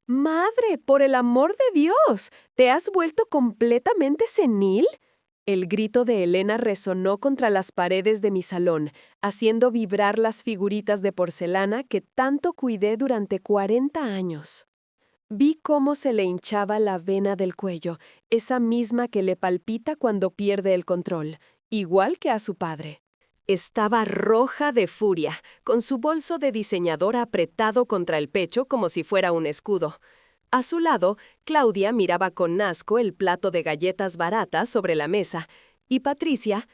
Madre, por el amor de Dios, ¿te has vuelto completamente senil? El grito de Elena resonó contra las paredes de mi salón, haciendo vibrar las figuritas de porcelana que tanto cuidé durante 40 años. Vi cómo se le hinchaba la vena del cuello, esa misma que le palpita cuando pierde el control, igual que a su padre. Estaba roja de furia, con su bolso de diseñador apretado contra el pecho como si fuera un escudo. A su lado, Claudia miraba con asco el plato de galletas baratas sobre la mesa, y Patricia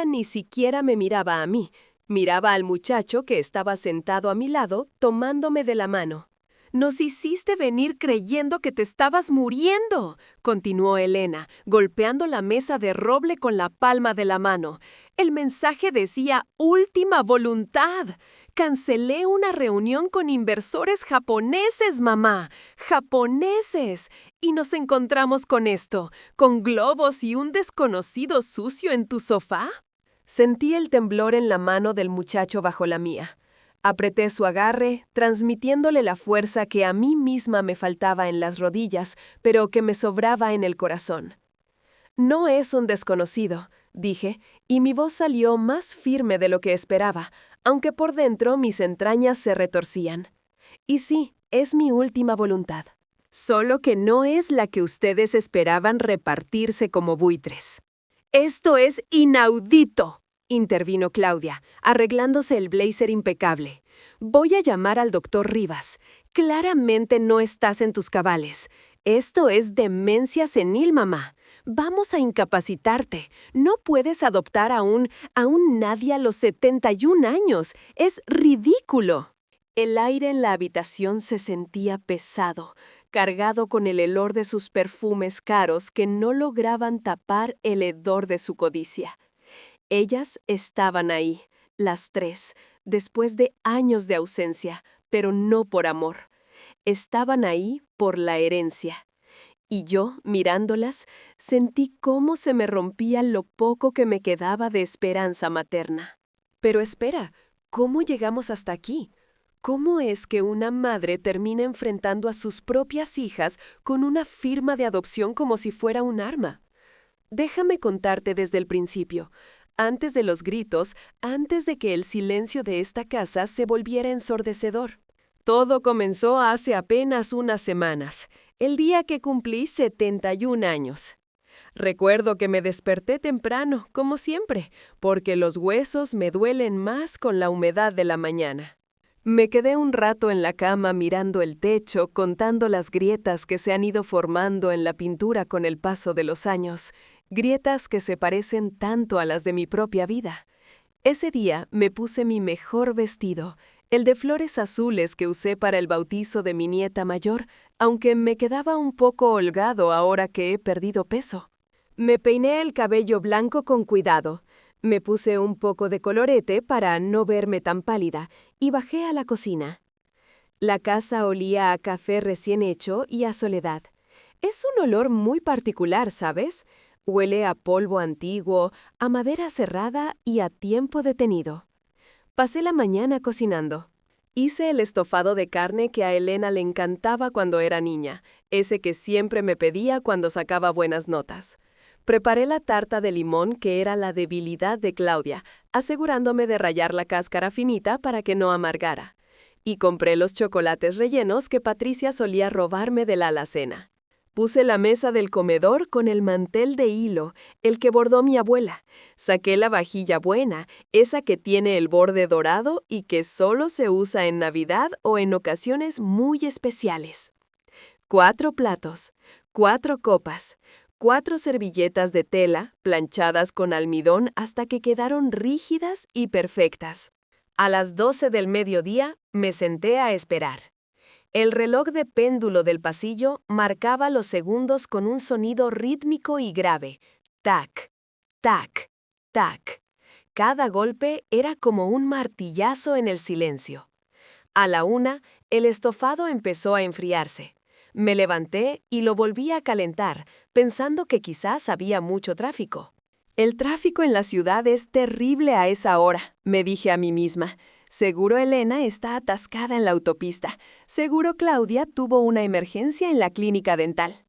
ni siquiera me miraba a mí, miraba al muchacho que estaba sentado a mi lado, tomándome de la mano. «Nos hiciste venir creyendo que te estabas muriendo», continuó Elena, golpeando la mesa de roble con la palma de la mano. El mensaje decía «última voluntad». Cancelé una reunión con inversores japoneses, mamá. Japoneses. Y nos encontramos con esto, con globos y un desconocido sucio en tu sofá. Sentí el temblor en la mano del muchacho bajo la mía. Apreté su agarre, transmitiéndole la fuerza que a mí misma me faltaba en las rodillas, pero que me sobraba en el corazón. «No es un desconocido», dije, y mi voz salió más firme de lo que esperaba, aunque por dentro mis entrañas se retorcían. «Y sí, es mi última voluntad. Solo que no es la que ustedes esperaban repartirse como buitres». «Esto es inaudito», intervino Claudia, arreglándose el blazer impecable. «Voy a llamar al doctor Rivas. Claramente no estás en tus cabales. Esto es demencia senil, mamá. Vamos a incapacitarte. No puedes adoptar a un nadie a los 71 años. Es ridículo». El aire en la habitación se sentía pesado, cargado con el hedor de sus perfumes caros que no lograban tapar el hedor de su codicia. Ellas estaban ahí, las tres, después de años de ausencia, pero no por amor. Estaban ahí por la herencia. Y yo, mirándolas, sentí cómo se me rompía lo poco que me quedaba de esperanza materna. Pero espera, ¿cómo llegamos hasta aquí? ¿Cómo es que una madre termina enfrentando a sus propias hijas con una firma de adopción como si fuera un arma? Déjame contarte desde el principio. Antes de los gritos, antes de que el silencio de esta casa se volviera ensordecedor. Todo comenzó hace apenas unas semanas, el día que cumplí 71 años. Recuerdo que me desperté temprano, como siempre, porque los huesos me duelen más con la humedad de la mañana. Me quedé un rato en la cama mirando el techo, contando las grietas que se han ido formando en la pintura con el paso de los años, grietas que se parecen tanto a las de mi propia vida. Ese día me puse mi mejor vestido, el de flores azules que usé para el bautizo de mi nieta mayor, aunque me quedaba un poco holgado ahora que he perdido peso. Me peiné el cabello blanco con cuidado. Me puse un poco de colorete para no verme tan pálida y bajé a la cocina. La casa olía a café recién hecho y a soledad. Es un olor muy particular, ¿sabes? Huele a polvo antiguo, a madera cerrada y a tiempo detenido. Pasé la mañana cocinando. Hice el estofado de carne que a Elena le encantaba cuando era niña, ese que siempre me pedía cuando sacaba buenas notas. Preparé la tarta de limón que era la debilidad de Claudia, asegurándome de rallar la cáscara finita para que no amargara. Y compré los chocolates rellenos que Patricia solía robarme de la alacena. Puse la mesa del comedor con el mantel de hilo, el que bordó mi abuela. Saqué la vajilla buena, esa que tiene el borde dorado y que solo se usa en Navidad o en ocasiones muy especiales. 4 platos, 4 copas, 4 servilletas de tela, planchadas con almidón hasta que quedaron rígidas y perfectas. A las 12 del mediodía me senté a esperar. El reloj de péndulo del pasillo marcaba los segundos con un sonido rítmico y grave. Tac, tac, tac. Cada golpe era como un martillazo en el silencio. A la 1, el estofado empezó a enfriarse. Me levanté y lo volví a calentar, pensando que quizás había mucho tráfico. El tráfico en la ciudad es terrible a esa hora, me dije a mí misma. Seguro Elena está atascada en la autopista. Seguro Claudia tuvo una emergencia en la clínica dental.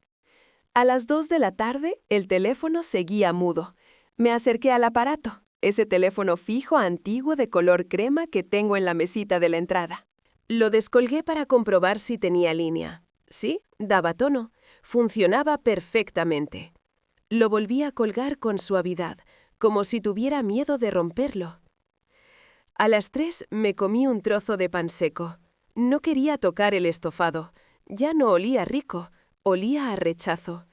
A las 2 de la tarde, el teléfono seguía mudo. Me acerqué al aparato, ese teléfono fijo antiguo de color crema que tengo en la mesita de la entrada. Lo descolgué para comprobar si tenía línea. Sí, daba tono. Funcionaba perfectamente. Lo volví a colgar con suavidad, como si tuviera miedo de romperlo. A las 3 me comí un trozo de pan seco. No quería tocar el estofado. Ya no olía rico, olía a rechazo.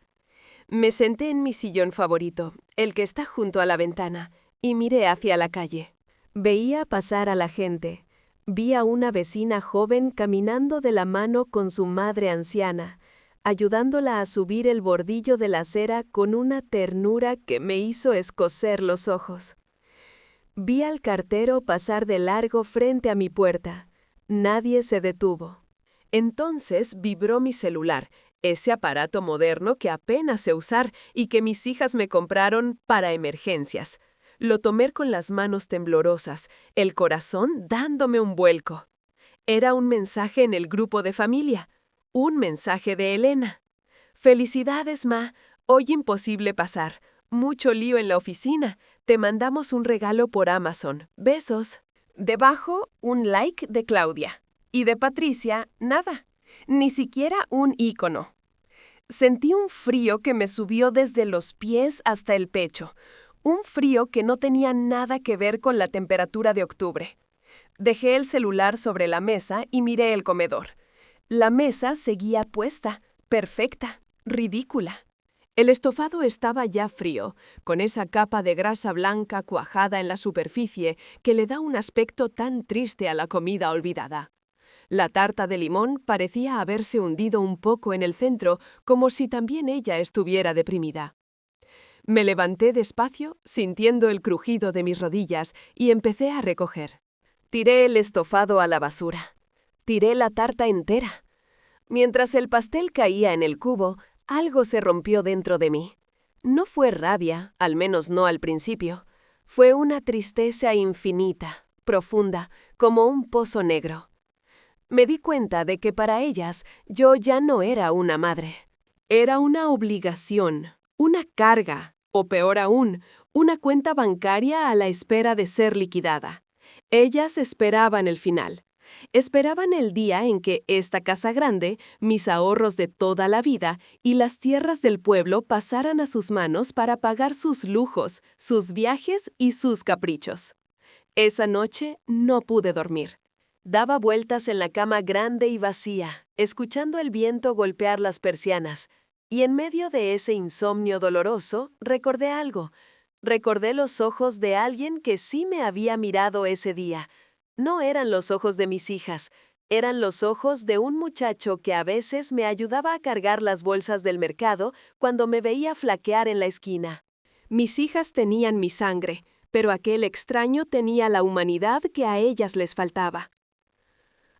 Me senté en mi sillón favorito, el que está junto a la ventana, y miré hacia la calle. Veía pasar a la gente. Vi a una vecina joven caminando de la mano con su madre anciana, ayudándola a subir el bordillo de la acera con una ternura que me hizo escocer los ojos. Vi al cartero pasar de largo frente a mi puerta. Nadie se detuvo. Entonces vibró mi celular, ese aparato moderno que apenas sé usar y que mis hijas me compraron para emergencias. Lo tomé con las manos temblorosas, el corazón dándome un vuelco. Era un mensaje en el grupo de familia, un mensaje de Elena. Felicidades, Ma, hoy imposible pasar. Mucho lío en la oficina. Te mandamos un regalo por Amazon. Besos. Debajo, un like de Claudia. Y de Patricia, nada. Ni siquiera un ícono. Sentí un frío que me subió desde los pies hasta el pecho. Un frío que no tenía nada que ver con la temperatura de octubre. Dejé el celular sobre la mesa y miré el comedor. La mesa seguía puesta, perfecta, ridícula. El estofado estaba ya frío, con esa capa de grasa blanca cuajada en la superficie que le da un aspecto tan triste a la comida olvidada. La tarta de limón parecía haberse hundido un poco en el centro, como si también ella estuviera deprimida. Me levanté despacio, sintiendo el crujido de mis rodillas, y empecé a recoger. Tiré el estofado a la basura. Tiré la tarta entera. Mientras el pastel caía en el cubo, algo se rompió dentro de mí. No fue rabia, al menos no al principio. Fue una tristeza infinita, profunda, como un pozo negro. Me di cuenta de que para ellas yo ya no era una madre. Era una obligación, una carga, o peor aún, una cuenta bancaria a la espera de ser liquidada. Ellas esperaban el final. Esperaban el día en que esta casa grande, mis ahorros de toda la vida y las tierras del pueblo pasaran a sus manos para pagar sus lujos, sus viajes y sus caprichos. Esa noche no pude dormir. Daba vueltas en la cama grande y vacía, escuchando el viento golpear las persianas, y en medio de ese insomnio doloroso recordé algo. Recordé los ojos de alguien que sí me había mirado ese día. No eran los ojos de mis hijas, eran los ojos de un muchacho que a veces me ayudaba a cargar las bolsas del mercado cuando me veía flaquear en la esquina. Mis hijas tenían mi sangre, pero aquel extraño tenía la humanidad que a ellas les faltaba.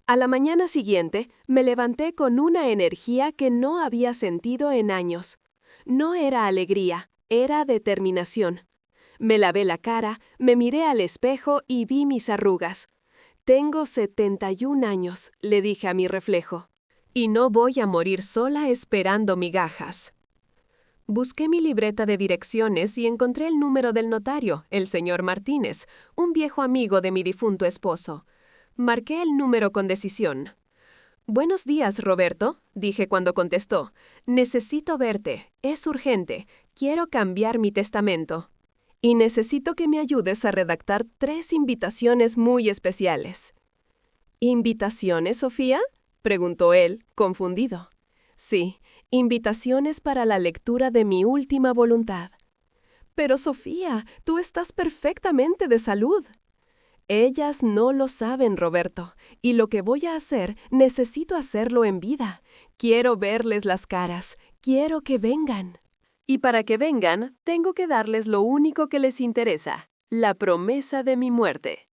A la mañana siguiente, me levanté con una energía que no había sentido en años. No era alegría, era determinación. Me lavé la cara, me miré al espejo y vi mis arrugas. Tengo 71 años, le dije a mi reflejo. Y no voy a morir sola esperando migajas. Busqué mi libreta de direcciones y encontré el número del notario, el señor Martínez, un viejo amigo de mi difunto esposo. Marqué el número con decisión. «Buenos días, Roberto», dije cuando contestó. «Necesito verte. Es urgente. Quiero cambiar mi testamento. Y necesito que me ayudes a redactar 3 invitaciones muy especiales». «¿Invitaciones, Sofía?», preguntó él, confundido. «Sí, invitaciones para la lectura de mi última voluntad». «Pero, Sofía, tú estás perfectamente de salud». Ellas no lo saben, Roberto, y lo que voy a hacer, necesito hacerlo en vida. Quiero verles las caras, quiero que vengan. Y para que vengan, tengo que darles lo único que les interesa, la promesa de mi muerte.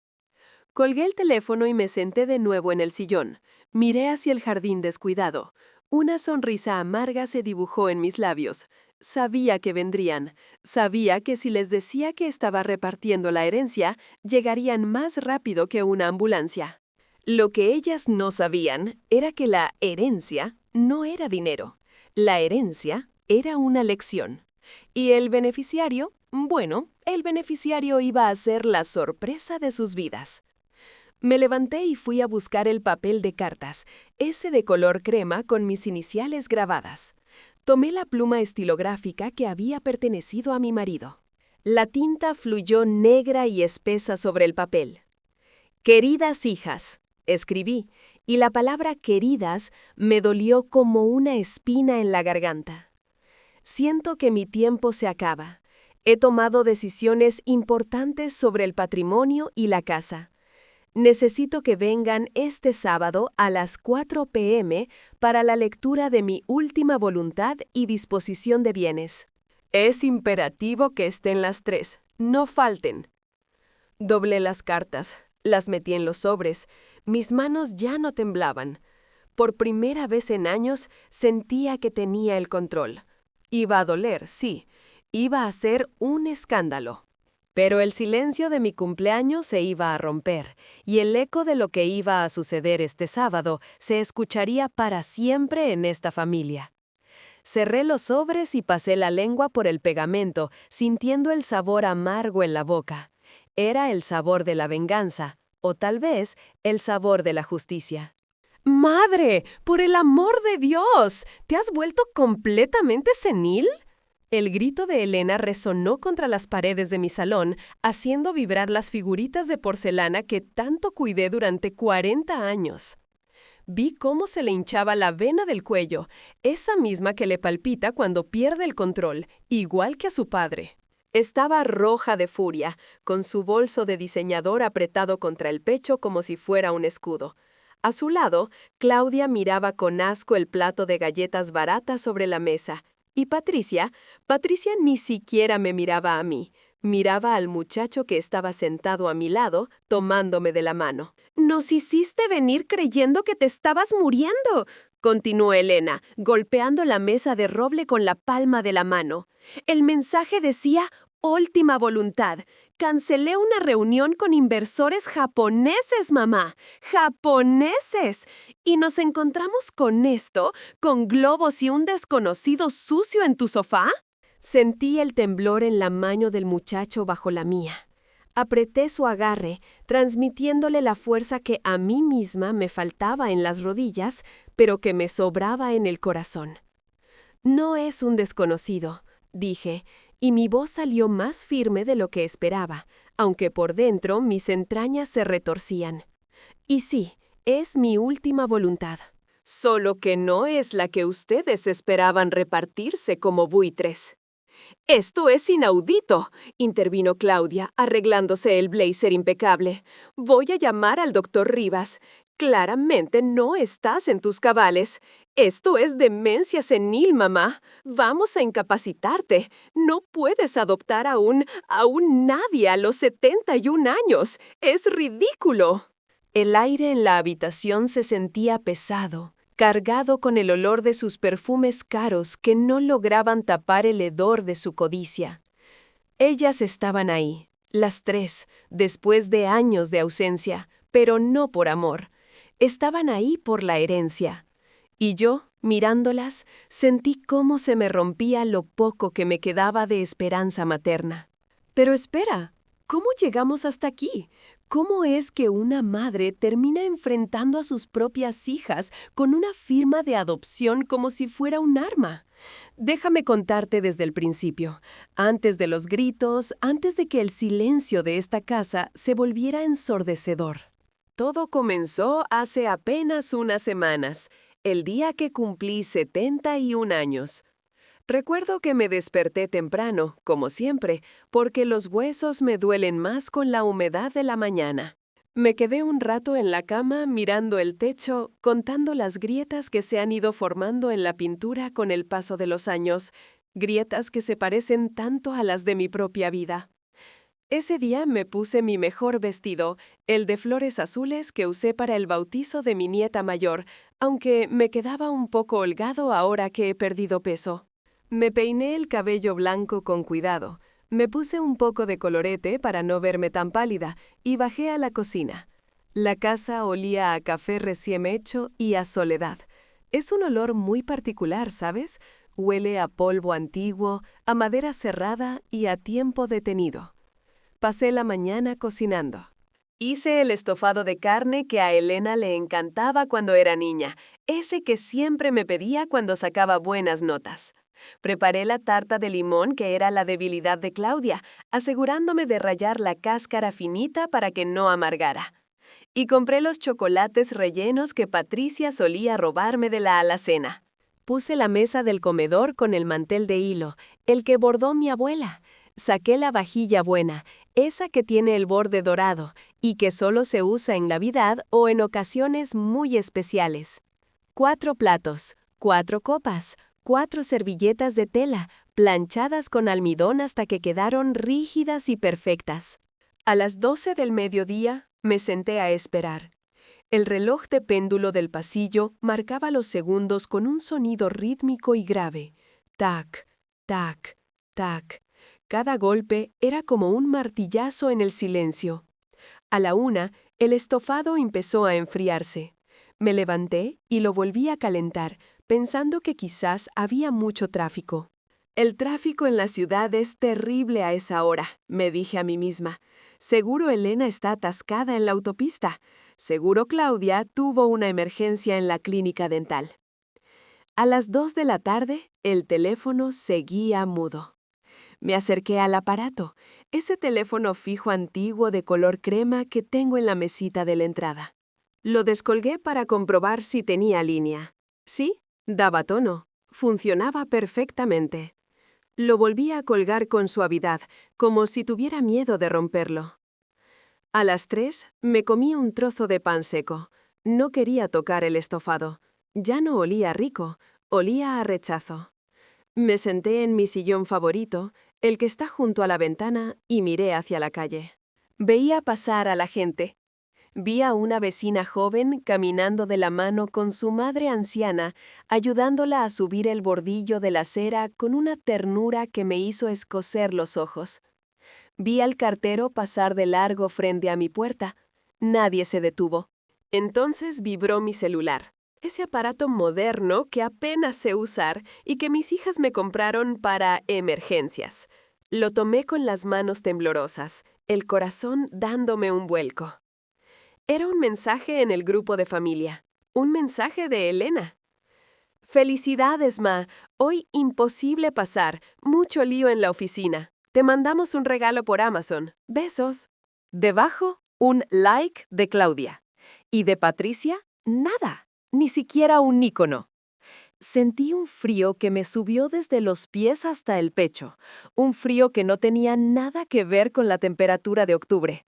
Colgué el teléfono y me senté de nuevo en el sillón. Miré hacia el jardín descuidado. Una sonrisa amarga se dibujó en mis labios. Sabía que vendrían. Sabía que si les decía que estaba repartiendo la herencia, llegarían más rápido que una ambulancia. Lo que ellas no sabían era que la herencia no era dinero. La herencia era una lección. Y el beneficiario, bueno, el beneficiario iba a ser la sorpresa de sus vidas. Me levanté y fui a buscar el papel de cartas, ese de color crema con mis iniciales grabadas. Tomé la pluma estilográfica que había pertenecido a mi marido. La tinta fluyó negra y espesa sobre el papel. «Queridas hijas», escribí, y la palabra queridas me dolió como una espina en la garganta. Siento que mi tiempo se acaba. He tomado decisiones importantes sobre el patrimonio y la casa. Necesito que vengan este sábado a las 4 p.m. para la lectura de mi última voluntad y disposición de bienes. Es imperativo que estén las 3, no falten. Doblé las cartas, las metí en los sobres, mis manos ya no temblaban. Por primera vez en años sentía que tenía el control. Iba a doler, sí, iba a ser un escándalo. Pero el silencio de mi cumpleaños se iba a romper, y el eco de lo que iba a suceder este sábado se escucharía para siempre en esta familia. Cerré los sobres y pasé la lengua por el pegamento, sintiendo el sabor amargo en la boca. Era el sabor de la venganza, o tal vez el sabor de la justicia. ¡Madre! ¡Por el amor de Dios! ¿Te has vuelto completamente senil? El grito de Elena resonó contra las paredes de mi salón, haciendo vibrar las figuritas de porcelana que tanto cuidé durante 40 años. Vi cómo se le hinchaba la vena del cuello, esa misma que le palpita cuando pierde el control, igual que a su padre. Estaba roja de furia, con su bolso de diseñador apretado contra el pecho como si fuera un escudo. A su lado, Claudia miraba con asco el plato de galletas baratas sobre la mesa. Y Patricia ni siquiera me miraba a mí. Miraba al muchacho que estaba sentado a mi lado, tomándome de la mano. «Nos hiciste venir creyendo que te estabas muriendo», continuó Elena, golpeando la mesa de roble con la palma de la mano. El mensaje decía «Última voluntad». Cancelé una reunión con inversores japoneses, mamá. ¡Japoneses! Y nos encontramos con esto, con globos y un desconocido sucio en tu sofá. Sentí el temblor en la mano del muchacho bajo la mía. Apreté su agarre, transmitiéndole la fuerza que a mí misma me faltaba en las rodillas, pero que me sobraba en el corazón. No es un desconocido, dije, y mi voz salió más firme de lo que esperaba, aunque por dentro mis entrañas se retorcían. Y sí, es mi última voluntad. Solo que no es la que ustedes esperaban repartirse como buitres. «Esto es inaudito», intervino Claudia, arreglándose el blazer impecable. «Voy a llamar al doctor Rivas. Claramente no estás en tus cabales. Esto es demencia senil, mamá. Vamos a incapacitarte. No puedes adoptar a un nadie a los 71 años. Es ridículo». El aire en la habitación se sentía pesado, cargado con el olor de sus perfumes caros que no lograban tapar el hedor de su codicia. Ellas estaban ahí, las 3, después de años de ausencia, pero no por amor. Estaban ahí por la herencia. Y yo, mirándolas, sentí cómo se me rompía lo poco que me quedaba de esperanza materna. Pero espera, ¿cómo llegamos hasta aquí? ¿Cómo es que una madre termina enfrentando a sus propias hijas con una firma de adopción como si fuera un arma? Déjame contarte desde el principio, antes de los gritos, antes de que el silencio de esta casa se volviera ensordecedor. Todo comenzó hace apenas unas semanas, el día que cumplí 71 años. Recuerdo que me desperté temprano, como siempre, porque los huesos me duelen más con la humedad de la mañana. Me quedé un rato en la cama mirando el techo, contando las grietas que se han ido formando en la pintura con el paso de los años, grietas que se parecen tanto a las de mi propia vida. Ese día me puse mi mejor vestido, el de flores azules que usé para el bautizo de mi nieta mayor, aunque me quedaba un poco holgado ahora que he perdido peso. Me peiné el cabello blanco con cuidado, me puse un poco de colorete para no verme tan pálida y bajé a la cocina. La casa olía a café recién hecho y a soledad. Es un olor muy particular, ¿sabes? Huele a polvo antiguo, a madera cerrada y a tiempo detenido. Pasé la mañana cocinando. Hice el estofado de carne que a Elena le encantaba cuando era niña, ese que siempre me pedía cuando sacaba buenas notas. Preparé la tarta de limón que era la debilidad de Claudia, asegurándome de rallar la cáscara finita para que no amargara. Y compré los chocolates rellenos que Patricia solía robarme de la alacena. Puse la mesa del comedor con el mantel de hilo, el que bordó mi abuela. Saqué la vajilla buena, esa que tiene el borde dorado y que solo se usa en Navidad o en ocasiones muy especiales. 4 platos, 4 copas, 4 servilletas de tela, planchadas con almidón hasta que quedaron rígidas y perfectas. A las 12 del mediodía me senté a esperar. El reloj de péndulo del pasillo marcaba los segundos con un sonido rítmico y grave. Tac, tac, tac. Cada golpe era como un martillazo en el silencio. A la 1, el estofado empezó a enfriarse. Me levanté y lo volví a calentar, pensando que quizás había mucho tráfico. El tráfico en la ciudad es terrible a esa hora, me dije a mí misma. Seguro Elena está atascada en la autopista. Seguro Claudia tuvo una emergencia en la clínica dental. A las 2 de la tarde, el teléfono seguía mudo. Me acerqué al aparato, ese teléfono fijo antiguo de color crema que tengo en la mesita de la entrada. Lo descolgué para comprobar si tenía línea. Sí, daba tono. Funcionaba perfectamente. Lo volví a colgar con suavidad, como si tuviera miedo de romperlo. A las 3 me comí un trozo de pan seco. No quería tocar el estofado. Ya no olía rico, olía a rechazo. Me senté en mi sillón favorito, el que está junto a la ventana, y miré hacia la calle. Veía pasar a la gente. Vi a una vecina joven caminando de la mano con su madre anciana, ayudándola a subir el bordillo de la acera con una ternura que me hizo escocer los ojos. Vi al cartero pasar de largo frente a mi puerta. Nadie se detuvo. Entonces vibró mi celular. Ese aparato moderno que apenas sé usar y que mis hijas me compraron para emergencias. Lo tomé con las manos temblorosas, el corazón dándome un vuelco. Era un mensaje en el grupo de familia. Un mensaje de Elena. Felicidades, Ma. Hoy imposible pasar. Mucho lío en la oficina. Te mandamos un regalo por Amazon. Besos. Debajo, un like de Claudia. Y de Patricia, nada. Ni siquiera un ícono. Sentí un frío que me subió desde los pies hasta el pecho. Un frío que no tenía nada que ver con la temperatura de octubre.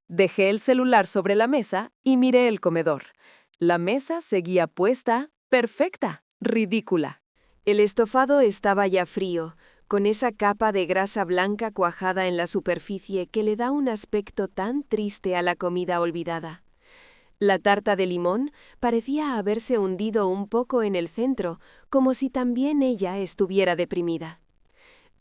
Dejé el celular sobre la mesa y miré el comedor. La mesa seguía puesta, perfecta, ridícula. El estofado estaba ya frío, con esa capa de grasa blanca cuajada en la superficie que le da un aspecto tan triste a la comida olvidada. La tarta de limón parecía haberse hundido un poco en el centro, como si también ella estuviera deprimida.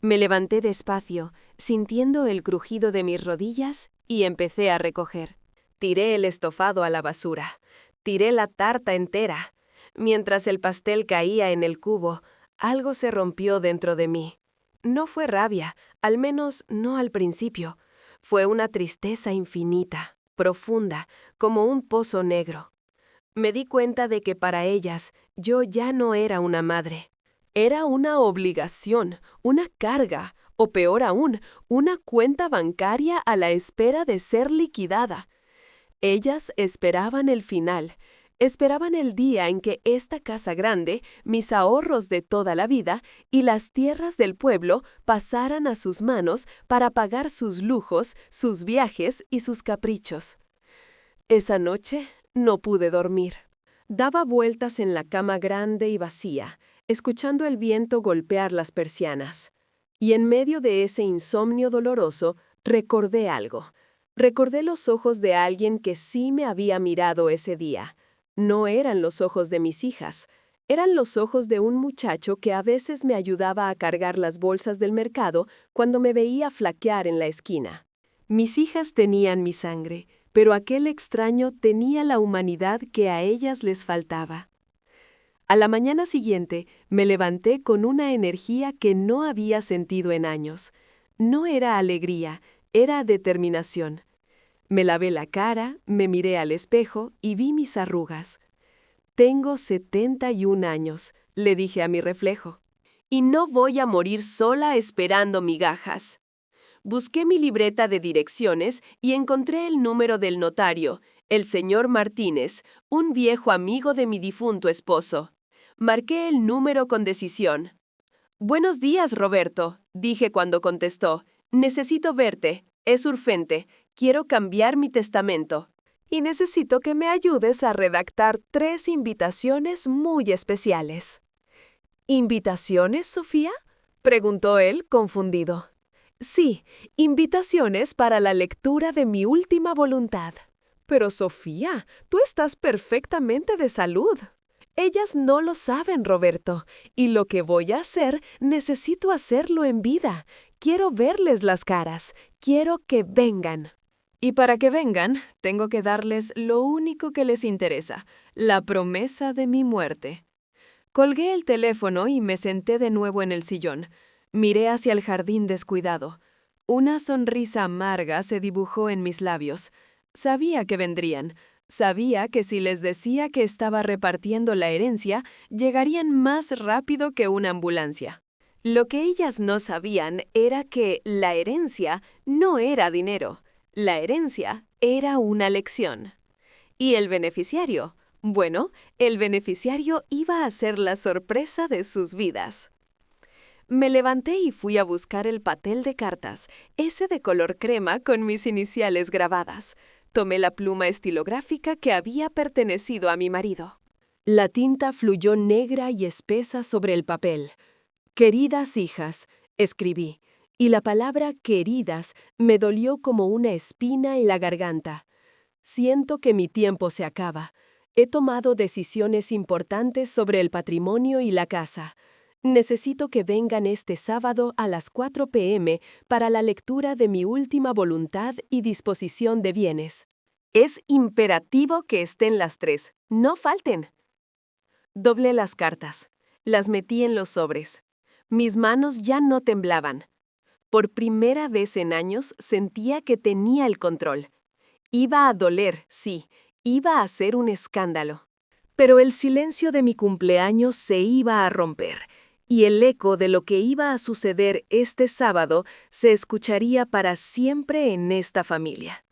Me levanté despacio, sintiendo el crujido de mis rodillas, y empecé a recoger. Tiré el estofado a la basura. Tiré la tarta entera. Mientras el pastel caía en el cubo, algo se rompió dentro de mí. No fue rabia, al menos no al principio. Fue una tristeza infinita, profunda, como un pozo negro. Me di cuenta de que para ellas yo ya no era una madre. Era una obligación, una carga, o peor aún, una cuenta bancaria a la espera de ser liquidada. Ellas esperaban el final, esperaban el día en que esta casa grande, mis ahorros de toda la vida y las tierras del pueblo pasaran a sus manos para pagar sus lujos, sus viajes y sus caprichos. Esa noche no pude dormir. Daba vueltas en la cama grande y vacía, escuchando el viento golpear las persianas. Y en medio de ese insomnio doloroso, recordé algo. Recordé los ojos de alguien que sí me había mirado ese día. No eran los ojos de mis hijas, eran los ojos de un muchacho que a veces me ayudaba a cargar las bolsas del mercado cuando me veía flaquear en la esquina. Mis hijas tenían mi sangre, pero aquel extraño tenía la humanidad que a ellas les faltaba. A la mañana siguiente me levanté con una energía que no había sentido en años. No era alegría, era determinación. Me lavé la cara, me miré al espejo y vi mis arrugas. Tengo 71 años, le dije a mi reflejo. Y no voy a morir sola esperando migajas. Busqué mi libreta de direcciones y encontré el número del notario, el señor Martínez, un viejo amigo de mi difunto esposo. Marqué el número con decisión. «Buenos días, Roberto», dije cuando contestó. «Necesito verte. Es urgente. Quiero cambiar mi testamento. Y necesito que me ayudes a redactar 3 invitaciones muy especiales». «¿Invitaciones, Sofía?», preguntó él, confundido. «Sí, invitaciones para la lectura de mi última voluntad». «Pero, Sofía, tú estás perfectamente de salud». «Ellas no lo saben, Roberto, y lo que voy a hacer, necesito hacerlo en vida. Quiero verles las caras, quiero que vengan». Y para que vengan, tengo que darles lo único que les interesa, la promesa de mi muerte. Colgué el teléfono y me senté de nuevo en el sillón. Miré hacia el jardín descuidado. Una sonrisa amarga se dibujó en mis labios. Sabía que vendrían. Sabía que si les decía que estaba repartiendo la herencia, llegarían más rápido que una ambulancia. Lo que ellas no sabían era que la herencia no era dinero. La herencia era una lección. ¿Y el beneficiario? Bueno, el beneficiario iba a ser la sorpresa de sus vidas. Me levanté y fui a buscar el papel de cartas, ese de color crema con mis iniciales grabadas. Tomé la pluma estilográfica que había pertenecido a mi marido. La tinta fluyó negra y espesa sobre el papel. «Queridas hijas», escribí, y la palabra queridas me dolió como una espina en la garganta. Siento que mi tiempo se acaba. He tomado decisiones importantes sobre el patrimonio y la casa. Necesito que vengan este sábado a las 4 p.m. para la lectura de mi última voluntad y disposición de bienes. Es imperativo que estén las 3. No falten. Doblé las cartas. Las metí en los sobres. Mis manos ya no temblaban. Por primera vez en años sentía que tenía el control. Iba a doler, sí, iba a ser un escándalo. Pero el silencio de mi cumpleaños se iba a romper, y el eco de lo que iba a suceder este sábado se escucharía para siempre en esta familia.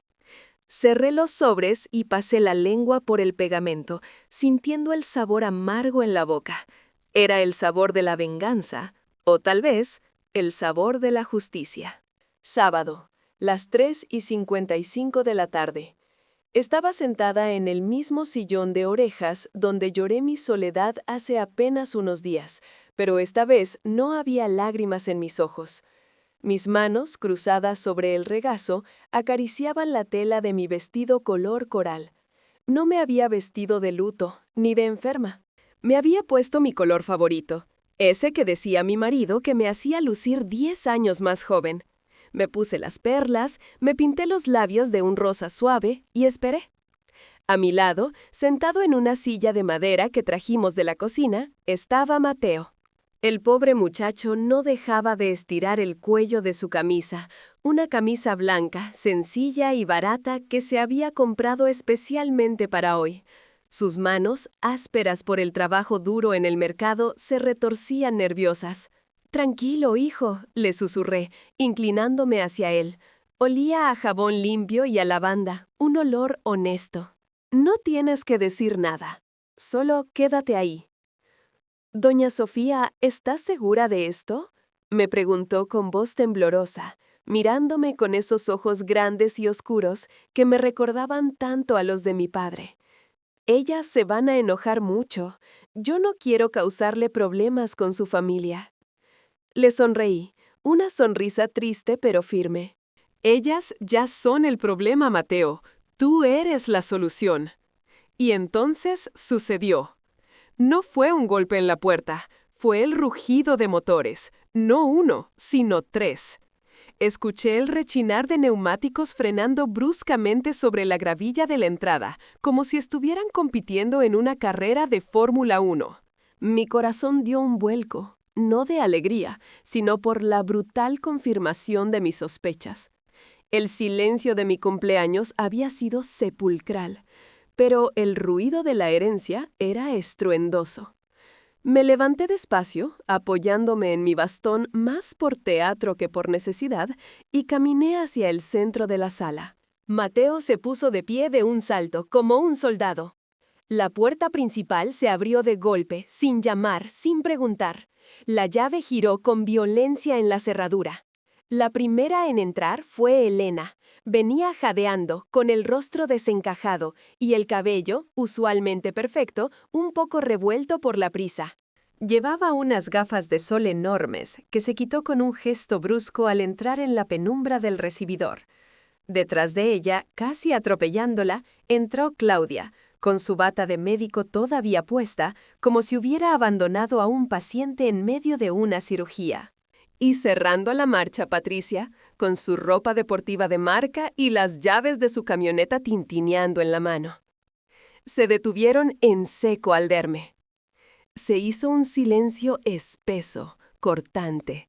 Cerré los sobres y pasé la lengua por el pegamento, sintiendo el sabor amargo en la boca. Era el sabor de la venganza, o tal vez, el sabor de la justicia. Sábado, las 3:55 de la tarde. Estaba sentada en el mismo sillón de orejas donde lloré mi soledad hace apenas unos días, pero esta vez no había lágrimas en mis ojos. Mis manos, cruzadas sobre el regazo, acariciaban la tela de mi vestido color coral. No me había vestido de luto, ni de enferma. Me había puesto mi color favorito, ese que decía mi marido que me hacía lucir 10 años más joven. Me puse las perlas, me pinté los labios de un rosa suave y esperé. A mi lado, sentado en una silla de madera que trajimos de la cocina, estaba Mateo. El pobre muchacho no dejaba de estirar el cuello de su camisa, una camisa blanca, sencilla y barata que se había comprado especialmente para hoy. Sus manos, ásperas por el trabajo duro en el mercado, se retorcían nerviosas. «Tranquilo, hijo», le susurré, inclinándome hacia él. Olía a jabón limpio y a lavanda, un olor honesto. «No tienes que decir nada. Solo quédate ahí». «Doña Sofía, ¿estás segura de esto?», me preguntó con voz temblorosa, mirándome con esos ojos grandes y oscuros que me recordaban tanto a los de mi padre. «Ellas se van a enojar mucho. Yo no quiero causarle problemas con su familia». Le sonreí, una sonrisa triste pero firme. «Ellas ya son el problema, Mateo. Tú eres la solución». Y entonces sucedió. No fue un golpe en la puerta, fue el rugido de motores, no uno, sino tres. Escuché el rechinar de neumáticos frenando bruscamente sobre la gravilla de la entrada, como si estuvieran compitiendo en una carrera de Fórmula 1. Mi corazón dio un vuelco, no de alegría, sino por la brutal confirmación de mis sospechas. El silencio de mi cumpleaños había sido sepulcral, pero el ruido de la herencia era estruendoso. Me levanté despacio, apoyándome en mi bastón más por teatro que por necesidad, y caminé hacia el centro de la sala. Mateo se puso de pie de un salto, como un soldado. La puerta principal se abrió de golpe, sin llamar, sin preguntar. La llave giró con violencia en la cerradura. La primera en entrar fue Elena. Venía jadeando, con el rostro desencajado y el cabello, usualmente perfecto, un poco revuelto por la prisa. Llevaba unas gafas de sol enormes, que se quitó con un gesto brusco al entrar en la penumbra del recibidor. Detrás de ella, casi atropellándola, entró Claudia, con su bata de médico todavía puesta, como si hubiera abandonado a un paciente en medio de una cirugía. Y cerrando la marcha, Patricia, con su ropa deportiva de marca y las llaves de su camioneta tintineando en la mano. Se detuvieron en seco al verme. Se hizo un silencio espeso, cortante.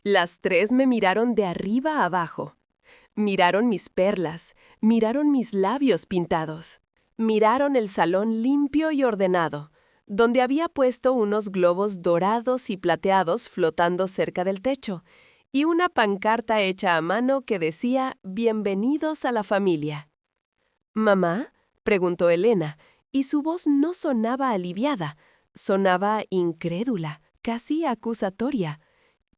Las tres me miraron de arriba a abajo. Miraron mis perlas, miraron mis labios pintados. Miraron el salón limpio y ordenado, donde había puesto unos globos dorados y plateados flotando cerca del techo, y una pancarta hecha a mano que decía «Bienvenidos a la familia». «¿Mamá?», preguntó Elena, y su voz no sonaba aliviada, sonaba incrédula, casi acusatoria.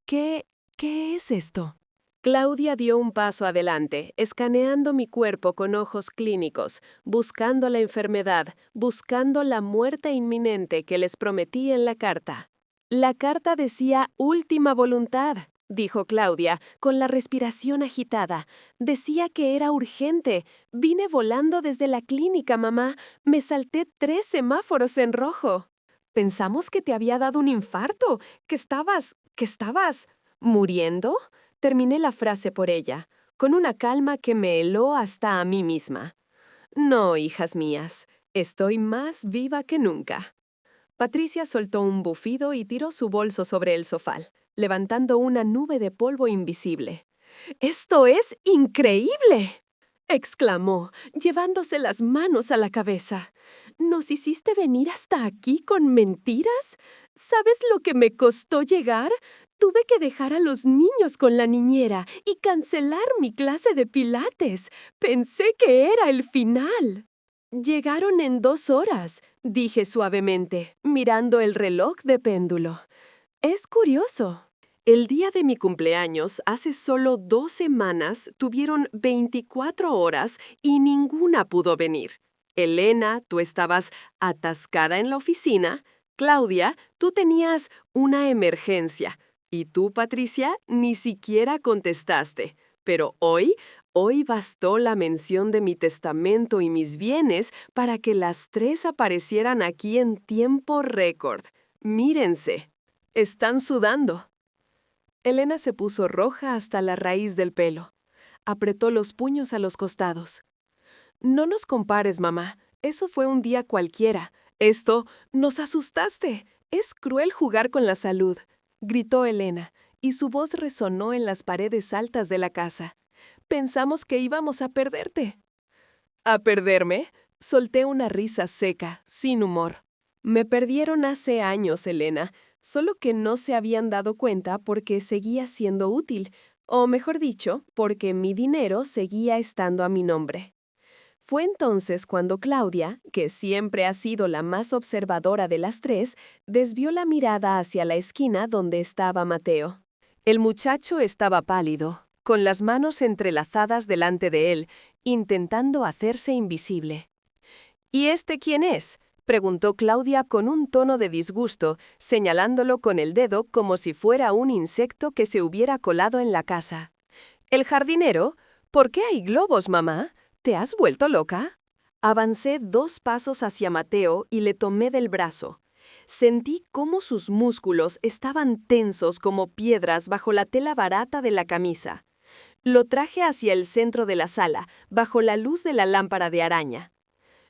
¿Qué es esto? Claudia dio un paso adelante, escaneando mi cuerpo con ojos clínicos, buscando la enfermedad, buscando la muerte inminente que les prometí en la carta. La carta decía «última voluntad», dijo Claudia, con la respiración agitada. Decía que era urgente. Vine volando desde la clínica, mamá. Me salté 3 semáforos en rojo. Pensamos que te había dado un infarto, que estabas ¿muriendo? Terminé la frase por ella, con una calma que me heló hasta a mí misma. No, hijas mías, estoy más viva que nunca. Patricia soltó un bufido y tiró su bolso sobre el sofá, levantando una nube de polvo invisible. «¡Esto es increíble!», exclamó, llevándose las manos a la cabeza. «¿Nos hiciste venir hasta aquí con mentiras? ¿Sabes lo que me costó llegar? Tuve que dejar a los niños con la niñera y cancelar mi clase de pilates. Pensé que era el final». «Llegaron en 2 horas», dije suavemente, mirando el reloj de péndulo. «Es curioso». El día de mi cumpleaños, hace solo 2 semanas, tuvieron 24 horas y ninguna pudo venir. Elena, tú estabas atascada en la oficina. Claudia, tú tenías una emergencia. Y tú, Patricia, ni siquiera contestaste. Pero hoy bastó la mención de mi testamento y mis bienes para que las 3 aparecieran aquí en tiempo récord. Mírense. Están sudando. Elena se puso roja hasta la raíz del pelo. Apretó los puños a los costados. «No nos compares, mamá. Eso fue un día cualquiera. Nos asustaste. Es cruel jugar con la salud», gritó Elena, y su voz resonó en las paredes altas de la casa. «Pensamos que íbamos a perderte». «¿A perderme?», solté una risa seca, sin humor. «Me perdieron hace años, Elena. Solo que no se habían dado cuenta porque seguía siendo útil, o mejor dicho, porque mi dinero seguía estando a mi nombre». Fue entonces cuando Claudia, que siempre ha sido la más observadora de las 3, desvió la mirada hacia la esquina donde estaba Mateo. El muchacho estaba pálido, con las manos entrelazadas delante de él, intentando hacerse invisible. «¿Y este quién es?», preguntó Claudia con un tono de disgusto, señalándolo con el dedo como si fuera un insecto que se hubiera colado en la casa. «¿El jardinero? ¿Por qué hay globos, mamá? ¿Te has vuelto loca?». Avancé 2 pasos hacia Mateo y le tomé del brazo. Sentí cómo sus músculos estaban tensos como piedras bajo la tela barata de la camisa. Lo traje hacia el centro de la sala, bajo la luz de la lámpara de araña.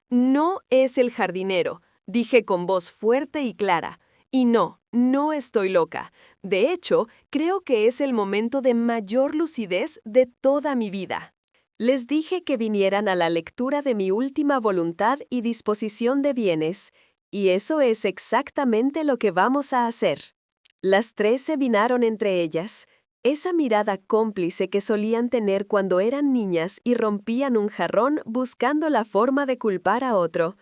No es el jardinero, dije con voz fuerte y clara. Y no, no estoy loca. De hecho, creo que es el momento de mayor lucidez de toda mi vida. Les dije que vinieran a la lectura de mi última voluntad y disposición de bienes, y eso es exactamente lo que vamos a hacer. Las 3 se vinaron entre ellas, esa mirada cómplice que solían tener cuando eran niñas y rompían un jarrón buscando la forma de culpar a otro.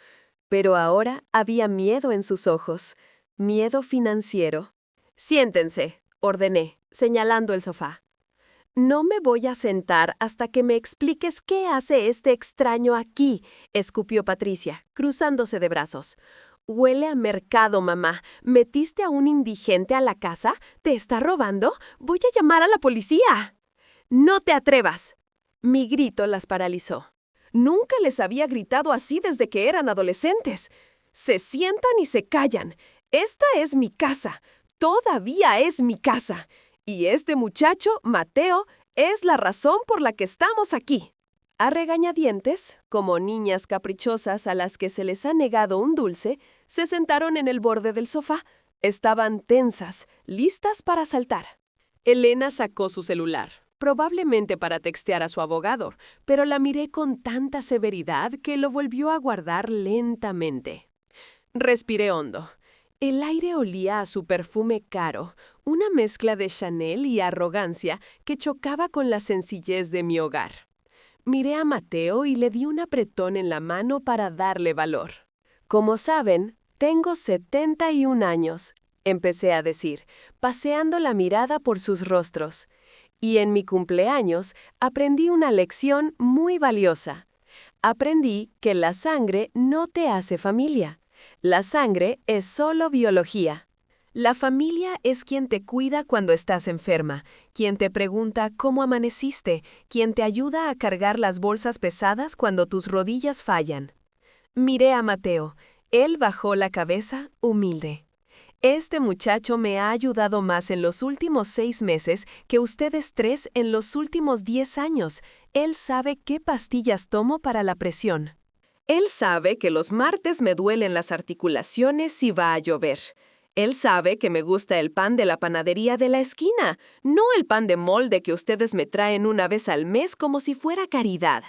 Pero ahora había miedo en sus ojos, miedo financiero. «Siéntense», ordené, señalando el sofá. «No me voy a sentar hasta que me expliques qué hace este extraño aquí», escupió Patricia, cruzándose de brazos. «Huele a mercado, mamá. ¿Metiste a un indigente a la casa? ¿Te está robando? Voy a llamar a la policía». «No te atrevas». Mi grito las paralizó. Nunca les había gritado así desde que eran adolescentes. Se sientan y se callan. Esta es mi casa. Todavía es mi casa. Y este muchacho, Mateo, es la razón por la que estamos aquí. A regañadientes, como niñas caprichosas a las que se les ha negado un dulce, se sentaron en el borde del sofá. Estaban tensas, listas para saltar. Elena sacó su celular, probablemente para textear a su abogado, pero la miré con tanta severidad que lo volvió a guardar lentamente. Respiré hondo. El aire olía a su perfume caro, una mezcla de Chanel y arrogancia que chocaba con la sencillez de mi hogar. Miré a Mateo y le di un apretón en la mano para darle valor. «Como saben, tengo 71 años», empecé a decir, paseando la mirada por sus rostros. «Y en mi cumpleaños aprendí una lección muy valiosa. Aprendí que la sangre no te hace familia. La sangre es solo biología. La familia es quien te cuida cuando estás enferma, quien te pregunta cómo amaneciste, quien te ayuda a cargar las bolsas pesadas cuando tus rodillas fallan». Miré a Mateo. Él bajó la cabeza, humilde. «Este muchacho me ha ayudado más en los últimos 6 meses que ustedes 3 en los últimos 10 años. Él sabe qué pastillas tomo para la presión. Él sabe que los martes me duelen las articulaciones si va a llover. Él sabe que me gusta el pan de la panadería de la esquina, no el pan de molde que ustedes me traen una vez al mes como si fuera caridad».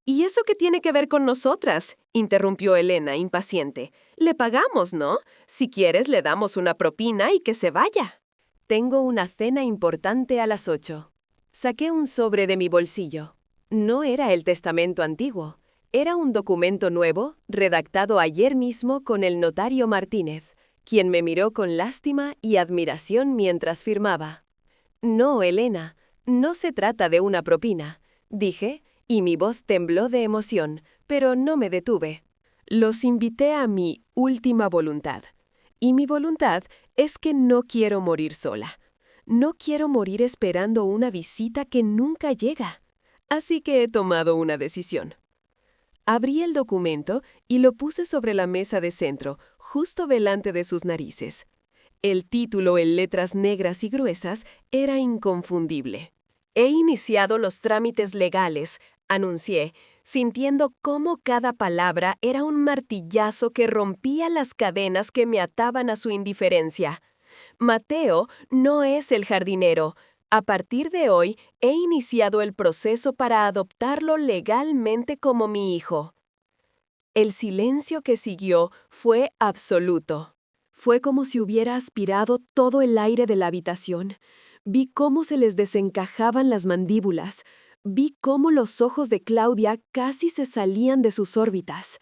«¿Y eso qué tiene que ver con nosotras?», interrumpió Elena, impaciente. «Le pagamos, ¿no? Si quieres, le damos una propina y que se vaya». «Tengo una cena importante a las 8. Saqué un sobre de mi bolsillo. No era el testamento antiguo. Era un documento nuevo, redactado ayer mismo con el notario Martínez, quien me miró con lástima y admiración mientras firmaba. «No, Elena, no se trata de una propina», dije, y mi voz tembló de emoción, pero no me detuve. «Los invité a mi última voluntad. Y mi voluntad es que no quiero morir sola. No quiero morir esperando una visita que nunca llega. Así que he tomado una decisión». Abrí el documento y lo puse sobre la mesa de centro, justo delante de sus narices. El título en letras negras y gruesas era inconfundible. «He iniciado los trámites legales», anuncié, sintiendo cómo cada palabra era un martillazo que rompía las cadenas que me ataban a su indiferencia. «Mateo no es el jardinero. A partir de hoy, he iniciado el proceso para adoptarlo legalmente como mi hijo». El silencio que siguió fue absoluto. Fue como si hubiera aspirado todo el aire de la habitación. Vi cómo se les desencajaban las mandíbulas. Vi cómo los ojos de Claudia casi se salían de sus órbitas.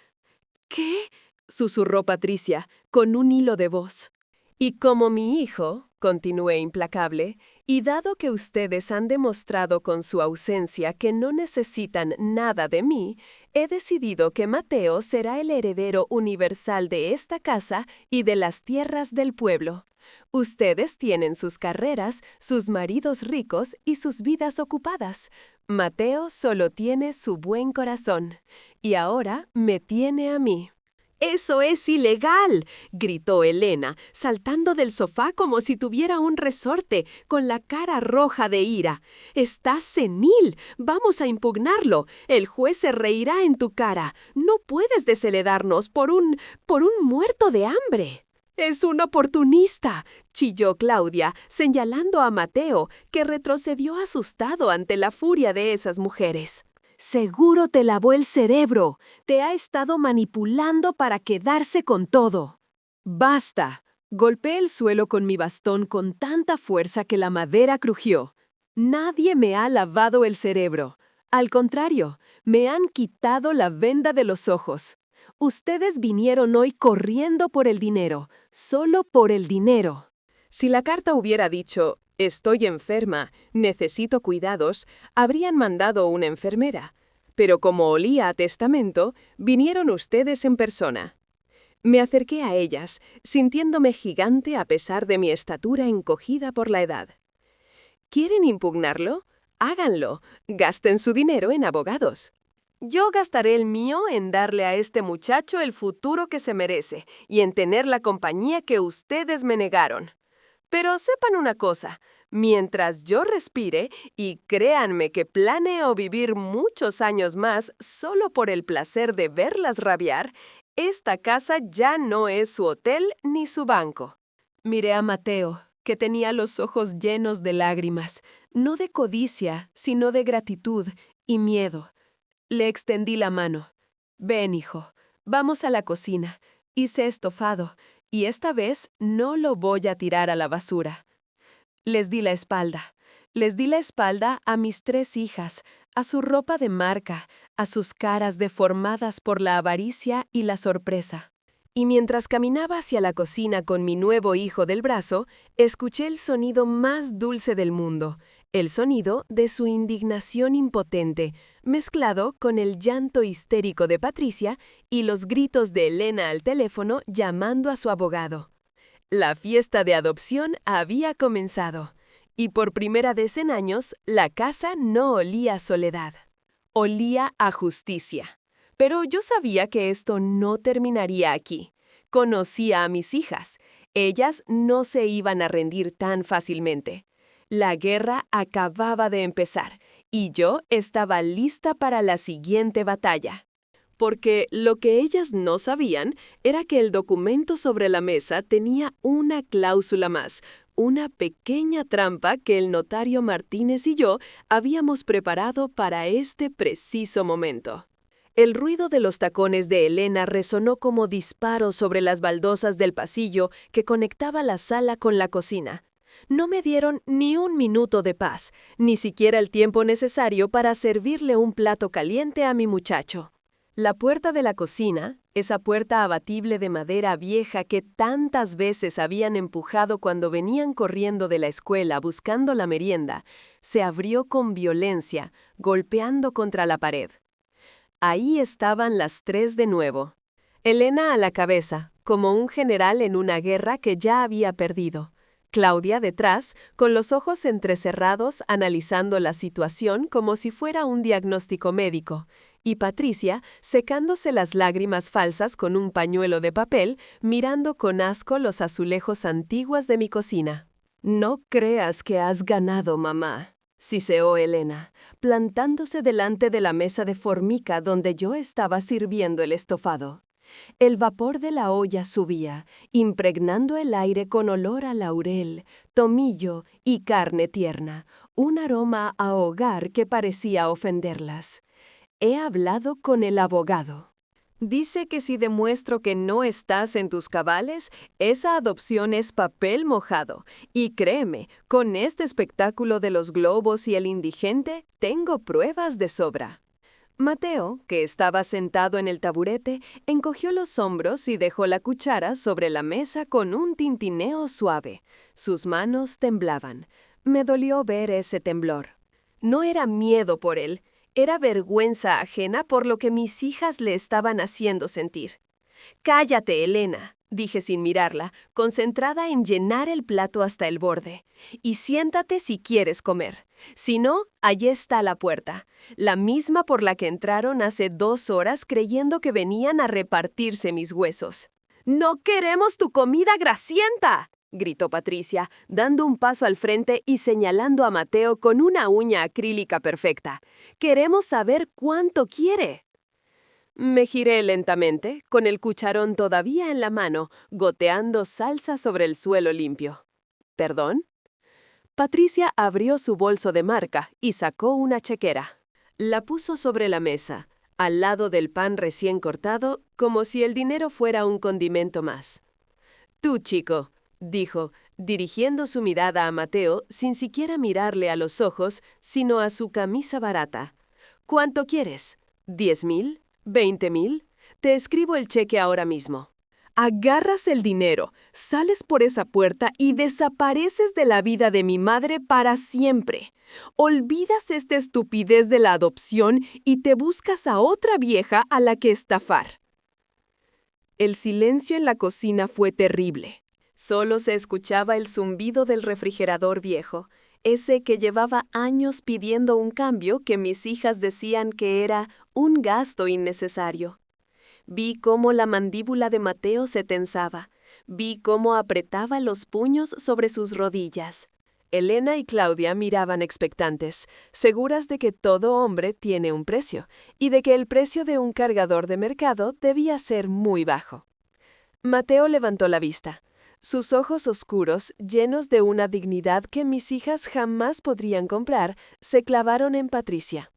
«¿Qué?», susurró Patricia, con un hilo de voz. «Y como mi hijo», continué implacable, «y dado que ustedes han demostrado con su ausencia que no necesitan nada de mí, he decidido que Mateo será el heredero universal de esta casa y de las tierras del pueblo. Ustedes tienen sus carreras, sus maridos ricos y sus vidas ocupadas. Mateo solo tiene su buen corazón, y ahora me tiene a mí. ¡Eso es ilegal!, gritó Elena, saltando del sofá como si tuviera un resorte, con la cara roja de ira. ¡Estás senil! ¡Vamos a impugnarlo! El juez se reirá en tu cara. No puedes desheredarnos por un muerto de hambre. ¡Es un oportunista!, chilló Claudia, señalando a Mateo, que retrocedió asustado ante la furia de esas mujeres. Seguro te lavó el cerebro. Te ha estado manipulando para quedarse con todo. ¡Basta! Golpeé el suelo con mi bastón con tanta fuerza que la madera crujió. Nadie me ha lavado el cerebro. Al contrario, me han quitado la venda de los ojos. Ustedes vinieron hoy corriendo por el dinero, solo por el dinero. Si la carta hubiera dicho, estoy enferma, necesito cuidados, habrían mandado una enfermera. Pero como olía a testamento, vinieron ustedes en persona. Me acerqué a ellas, sintiéndome gigante a pesar de mi estatura encogida por la edad. ¿Quieren impugnarlo? Háganlo. Gasten su dinero en abogados. Yo gastaré el mío en darle a este muchacho el futuro que se merece y en tener la compañía que ustedes me negaron. Pero sepan una cosa, mientras yo respire, y créanme que planeo vivir muchos años más solo por el placer de verlas rabiar, esta casa ya no es su hotel ni su banco. Miré a Mateo, que tenía los ojos llenos de lágrimas, no de codicia, sino de gratitud y miedo. Le extendí la mano. Ven, hijo, vamos a la cocina. Hice estofado, y esta vez no lo voy a tirar a la basura. Les di la espalda. Les di la espalda a mis 3 hijas, a su ropa de marca, a sus caras deformadas por la avaricia y la sorpresa. Y mientras caminaba hacia la cocina con mi nuevo hijo del brazo, escuché el sonido más dulce del mundo, el sonido de su indignación impotente, mezclado con el llanto histérico de Patricia y los gritos de Elena al teléfono llamando a su abogado. La fiesta de adopción había comenzado, y por primera vez en años, la casa no olía a soledad. Olía a justicia. Pero yo sabía que esto no terminaría aquí. Conocía a mis hijas. Ellas no se iban a rendir tan fácilmente. La guerra acababa de empezar, y yo estaba lista para la siguiente batalla. Porque lo que ellas no sabían era que el documento sobre la mesa tenía una cláusula más, una pequeña trampa que el notario Martínez y yo habíamos preparado para este preciso momento. El ruido de los tacones de Elena resonó como disparos sobre las baldosas del pasillo que conectaba la sala con la cocina. No me dieron ni un minuto de paz, ni siquiera el tiempo necesario para servirle un plato caliente a mi muchacho. La puerta de la cocina, esa puerta abatible de madera vieja que tantas veces habían empujado cuando venían corriendo de la escuela buscando la merienda, se abrió con violencia, golpeando contra la pared. Ahí estaban las 3 de nuevo. Elena a la cabeza, como un general en una guerra que ya había perdido. Claudia detrás, con los ojos entrecerrados, analizando la situación como si fuera un diagnóstico médico. Y Patricia, secándose las lágrimas falsas con un pañuelo de papel, mirando con asco los azulejos antiguos de mi cocina. «No creas que has ganado, mamá», siseó Elena, plantándose delante de la mesa de formica donde yo estaba sirviendo el estofado. El vapor de la olla subía, impregnando el aire con olor a laurel, tomillo y carne tierna, un aroma a hogar que parecía ofenderlas. He hablado con el abogado. Dice que si demuestro que no estás en tus cabales, esa adopción es papel mojado. Y créeme, con este espectáculo de los globos y el indigente, tengo pruebas de sobra. Mateo, que estaba sentado en el taburete, encogió los hombros y dejó la cuchara sobre la mesa con un tintineo suave. Sus manos temblaban. Me dolió ver ese temblor. No era miedo por él. Era vergüenza ajena por lo que mis hijas le estaban haciendo sentir. «Cállate, Elena», dije sin mirarla, concentrada en llenar el plato hasta el borde. Y siéntate si quieres comer. Si no, allí está la puerta, la misma por la que entraron hace 2 horas creyendo que venían a repartirse mis huesos. ¡No queremos tu comida grasienta!, gritó Patricia, dando un paso al frente y señalando a Mateo con una uña acrílica perfecta. «Queremos saber cuánto quiere». Me giré lentamente, con el cucharón todavía en la mano, goteando salsa sobre el suelo limpio. ¿Perdón? Patricia abrió su bolso de marca y sacó una chequera. La puso sobre la mesa, al lado del pan recién cortado, como si el dinero fuera un condimento más. «Tú, chico», dijo, dirigiendo su mirada a Mateo sin siquiera mirarle a los ojos, sino a su camisa barata. «¿Cuánto quieres? ¿10,000? ¿20,000? Te escribo el cheque ahora mismo». Agarras el dinero, sales por esa puerta y desapareces de la vida de mi madre para siempre. Olvidas esta estupidez de la adopción y te buscas a otra vieja a la que estafar. El silencio en la cocina fue terrible. Solo se escuchaba el zumbido del refrigerador viejo, ese que llevaba años pidiendo un cambio que mis hijas decían que era un gasto innecesario. Vi cómo la mandíbula de Mateo se tensaba. Vi cómo apretaba los puños sobre sus rodillas. Elena y Claudia miraban expectantes, seguras de que todo hombre tiene un precio, y de que el precio de un cargador de mercado debía ser muy bajo. Mateo levantó la vista. Sus ojos oscuros, llenos de una dignidad que mis hijas jamás podrían comprar, se clavaron en Patricia.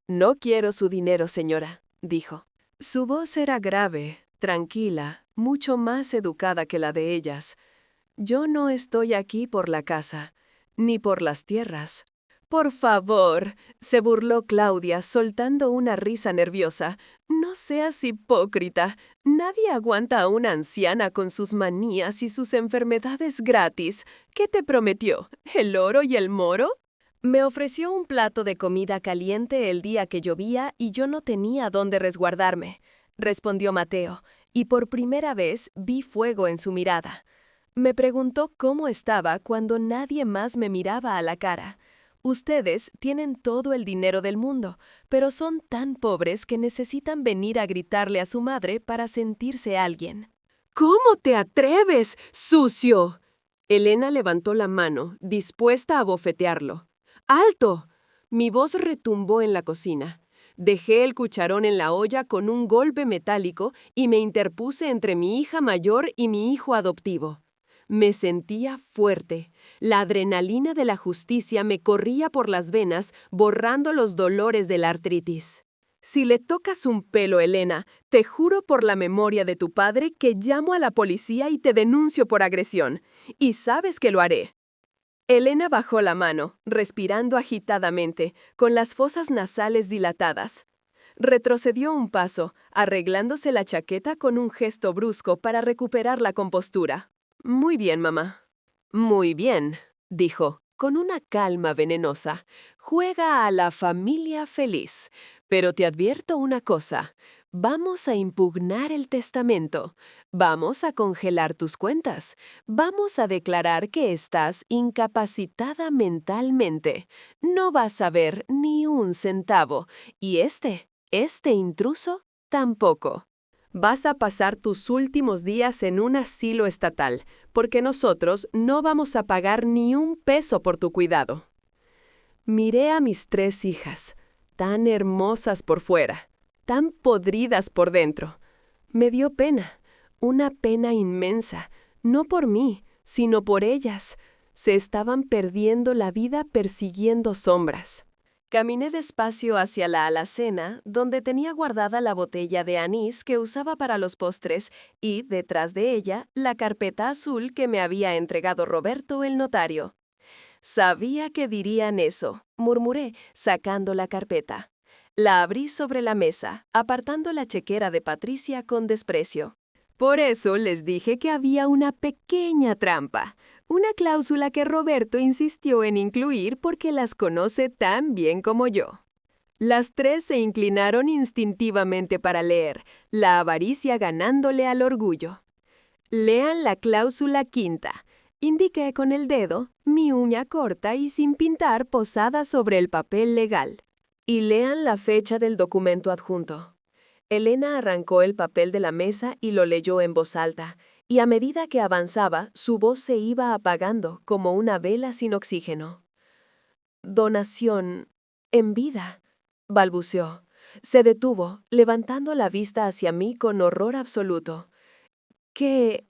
«No quiero su dinero, señora», dijo. Su voz era grave, tranquila, mucho más educada que la de ellas. «Yo no estoy aquí por la casa, ni por las tierras». «Por favor», se burló Claudia, soltando una risa nerviosa. «No seas hipócrita. Nadie aguanta a una anciana con sus manías y sus enfermedades gratis. ¿Qué te prometió? ¿El oro y el moro?» Me ofreció un plato de comida caliente el día que llovía y yo no tenía dónde resguardarme, respondió Mateo, y por primera vez vi fuego en su mirada. Me preguntó cómo estaba cuando nadie más me miraba a la cara. Ustedes tienen todo el dinero del mundo, pero son tan pobres que necesitan venir a gritarle a su madre para sentirse alguien. «¿Cómo te atreves, sucio?». Elena levantó la mano, dispuesta a bofetearlo. «¡Alto!». Mi voz retumbó en la cocina. Dejé el cucharón en la olla con un golpe metálico y me interpuse entre mi hija mayor y mi hijo adoptivo. Me sentía fuerte. La adrenalina de la justicia me corría por las venas, borrando los dolores de la artritis. «Si le tocas un pelo, Elena, te juro por la memoria de tu padre que llamo a la policía y te denuncio por agresión. Y sabes que lo haré». Elena bajó la mano, respirando agitadamente, con las fosas nasales dilatadas. Retrocedió un paso, arreglándose la chaqueta con un gesto brusco para recuperar la compostura. «Muy bien, mamá». «Muy bien», dijo, con una calma venenosa. «Juega a la familia feliz. Pero te advierto una cosa. Vamos a impugnar el testamento. Vamos a congelar tus cuentas. Vamos a declarar que estás incapacitada mentalmente. No vas a ver ni un centavo. Y este intruso, tampoco. Vas a pasar tus últimos días en un asilo estatal, porque nosotros no vamos a pagar ni un peso por tu cuidado». Miré a mis 3 hijas, tan hermosas por fuera, tan podridas por dentro. Me dio pena, una pena inmensa, no por mí, sino por ellas. Se estaban perdiendo la vida persiguiendo sombras. Caminé despacio hacia la alacena, donde tenía guardada la botella de anís que usaba para los postres y, detrás de ella, la carpeta azul que me había entregado Roberto, el notario. «Sabía que dirían eso», murmuré, sacando la carpeta. La abrí sobre la mesa, apartando la chequera de Patricia con desprecio. «Por eso les dije que había una pequeña trampa, una cláusula que Roberto insistió en incluir porque las conoce tan bien como yo». Las 3 se inclinaron instintivamente para leer, la avaricia ganándole al orgullo. Lean la cláusula quinta. Indiqué con el dedo, mi uña corta y sin pintar posada sobre el papel legal. Y lean la fecha del documento adjunto. Elena arrancó el papel de la mesa y lo leyó en voz alta, y a medida que avanzaba, su voz se iba apagando como una vela sin oxígeno. «Donación en vida», balbuceó. Se detuvo, levantando la vista hacia mí con horror absoluto. ¿Qué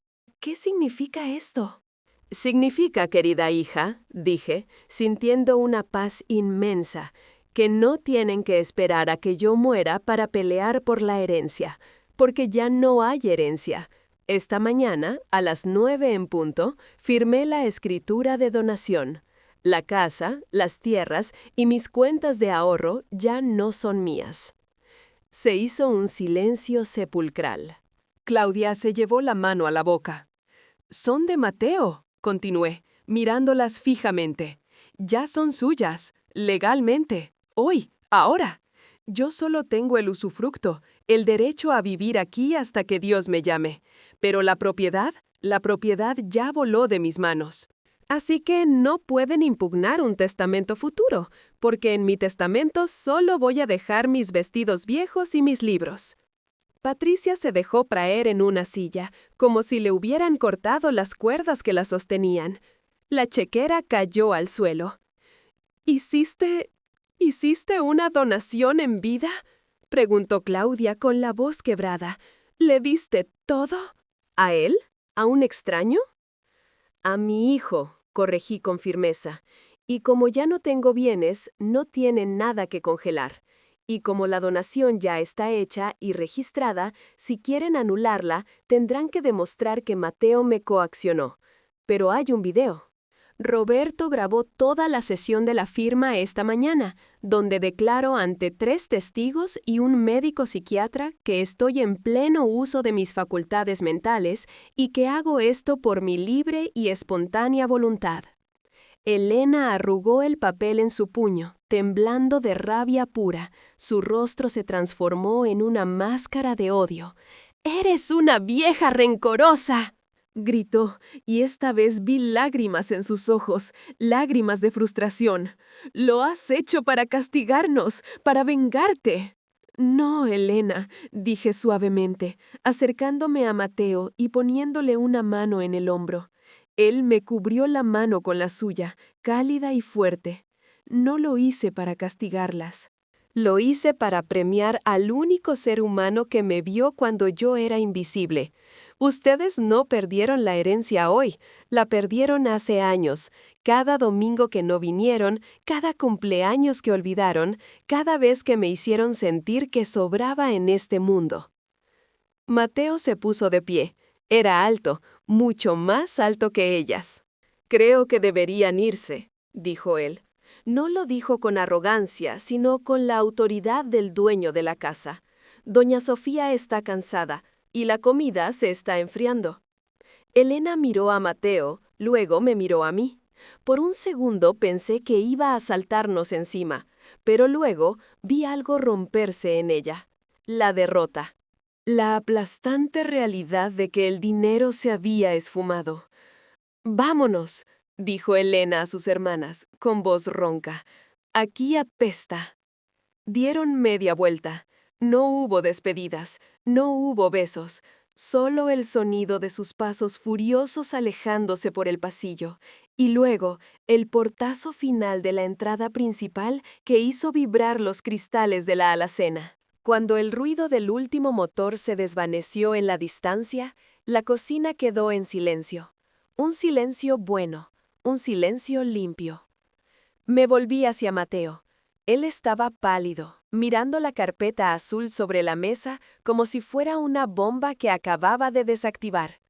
significa esto? Significa, querida hija, dije, sintiendo una paz inmensa, que no tienen que esperar a que yo muera para pelear por la herencia, porque ya no hay herencia. Esta mañana, a las 9 en punto, firmé la escritura de donación. La casa, las tierras y mis cuentas de ahorro ya no son mías. Se hizo un silencio sepulcral. Claudia se llevó la mano a la boca. «Son de Mateo», continué, mirándolas fijamente. «Ya son suyas, legalmente, hoy, ahora. Yo solo tengo el usufructo, el derecho a vivir aquí hasta que Dios me llame. Pero la propiedad ya voló de mis manos. Así que no pueden impugnar un testamento futuro, porque en mi testamento solo voy a dejar mis vestidos viejos y mis libros». Patricia se dejó praer en una silla, como si le hubieran cortado las cuerdas que la sostenían. La chequera cayó al suelo. ¿Hiciste una donación en vida?», preguntó Claudia con la voz quebrada. «¿Le diste todo? ¿A él? ¿A un extraño?» «A mi hijo», corregí con firmeza. «Y como ya no tengo bienes, no tiene nada que congelar. Y como la donación ya está hecha y registrada, si quieren anularla, tendrán que demostrar que Mateo me coaccionó. Pero hay un video. Roberto grabó toda la sesión de la firma esta mañana, donde declaro ante 3 testigos y un médico psiquiatra que estoy en pleno uso de mis facultades mentales y que hago esto por mi libre y espontánea voluntad». Elena arrugó el papel en su puño, temblando de rabia pura. Su rostro se transformó en una máscara de odio. «¡Eres una vieja rencorosa!», gritó, y esta vez vi lágrimas en sus ojos, lágrimas de frustración. «Lo has hecho para castigarnos, para vengarte». «No, Elena», dije suavemente, acercándome a Mateo y poniéndole una mano en el hombro. Él me cubrió la mano con la suya, cálida y fuerte. «No lo hice para castigarlas. Lo hice para premiar al único ser humano que me vio cuando yo era invisible. Ustedes no perdieron la herencia hoy, la perdieron hace años. Cada domingo que no vinieron, cada cumpleaños que olvidaron, cada vez que me hicieron sentir que sobraba en este mundo». Mateo se puso de pie. Era alto, mucho más alto que ellas. «Creo que deberían irse», dijo él. No lo dijo con arrogancia, sino con la autoridad del dueño de la casa. «Doña Sofía está cansada, y la comida se está enfriando». Elena miró a Mateo, luego me miró a mí. Por un segundo pensé que iba a saltarnos encima, pero luego vi algo romperse en ella. La derrota. La aplastante realidad de que el dinero se había esfumado. «Vámonos», dijo Elena a sus hermanas, con voz ronca. «Aquí apesta». Dieron media vuelta. No hubo despedidas, no hubo besos, solo el sonido de sus pasos furiosos alejándose por el pasillo, y luego el portazo final de la entrada principal que hizo vibrar los cristales de la alacena. Cuando el ruido del último motor se desvaneció en la distancia, la cocina quedó en silencio. Un silencio bueno, un silencio limpio. Me volví hacia Mateo. Él estaba pálido, mirando la carpeta azul sobre la mesa como si fuera una bomba que acababa de desactivar.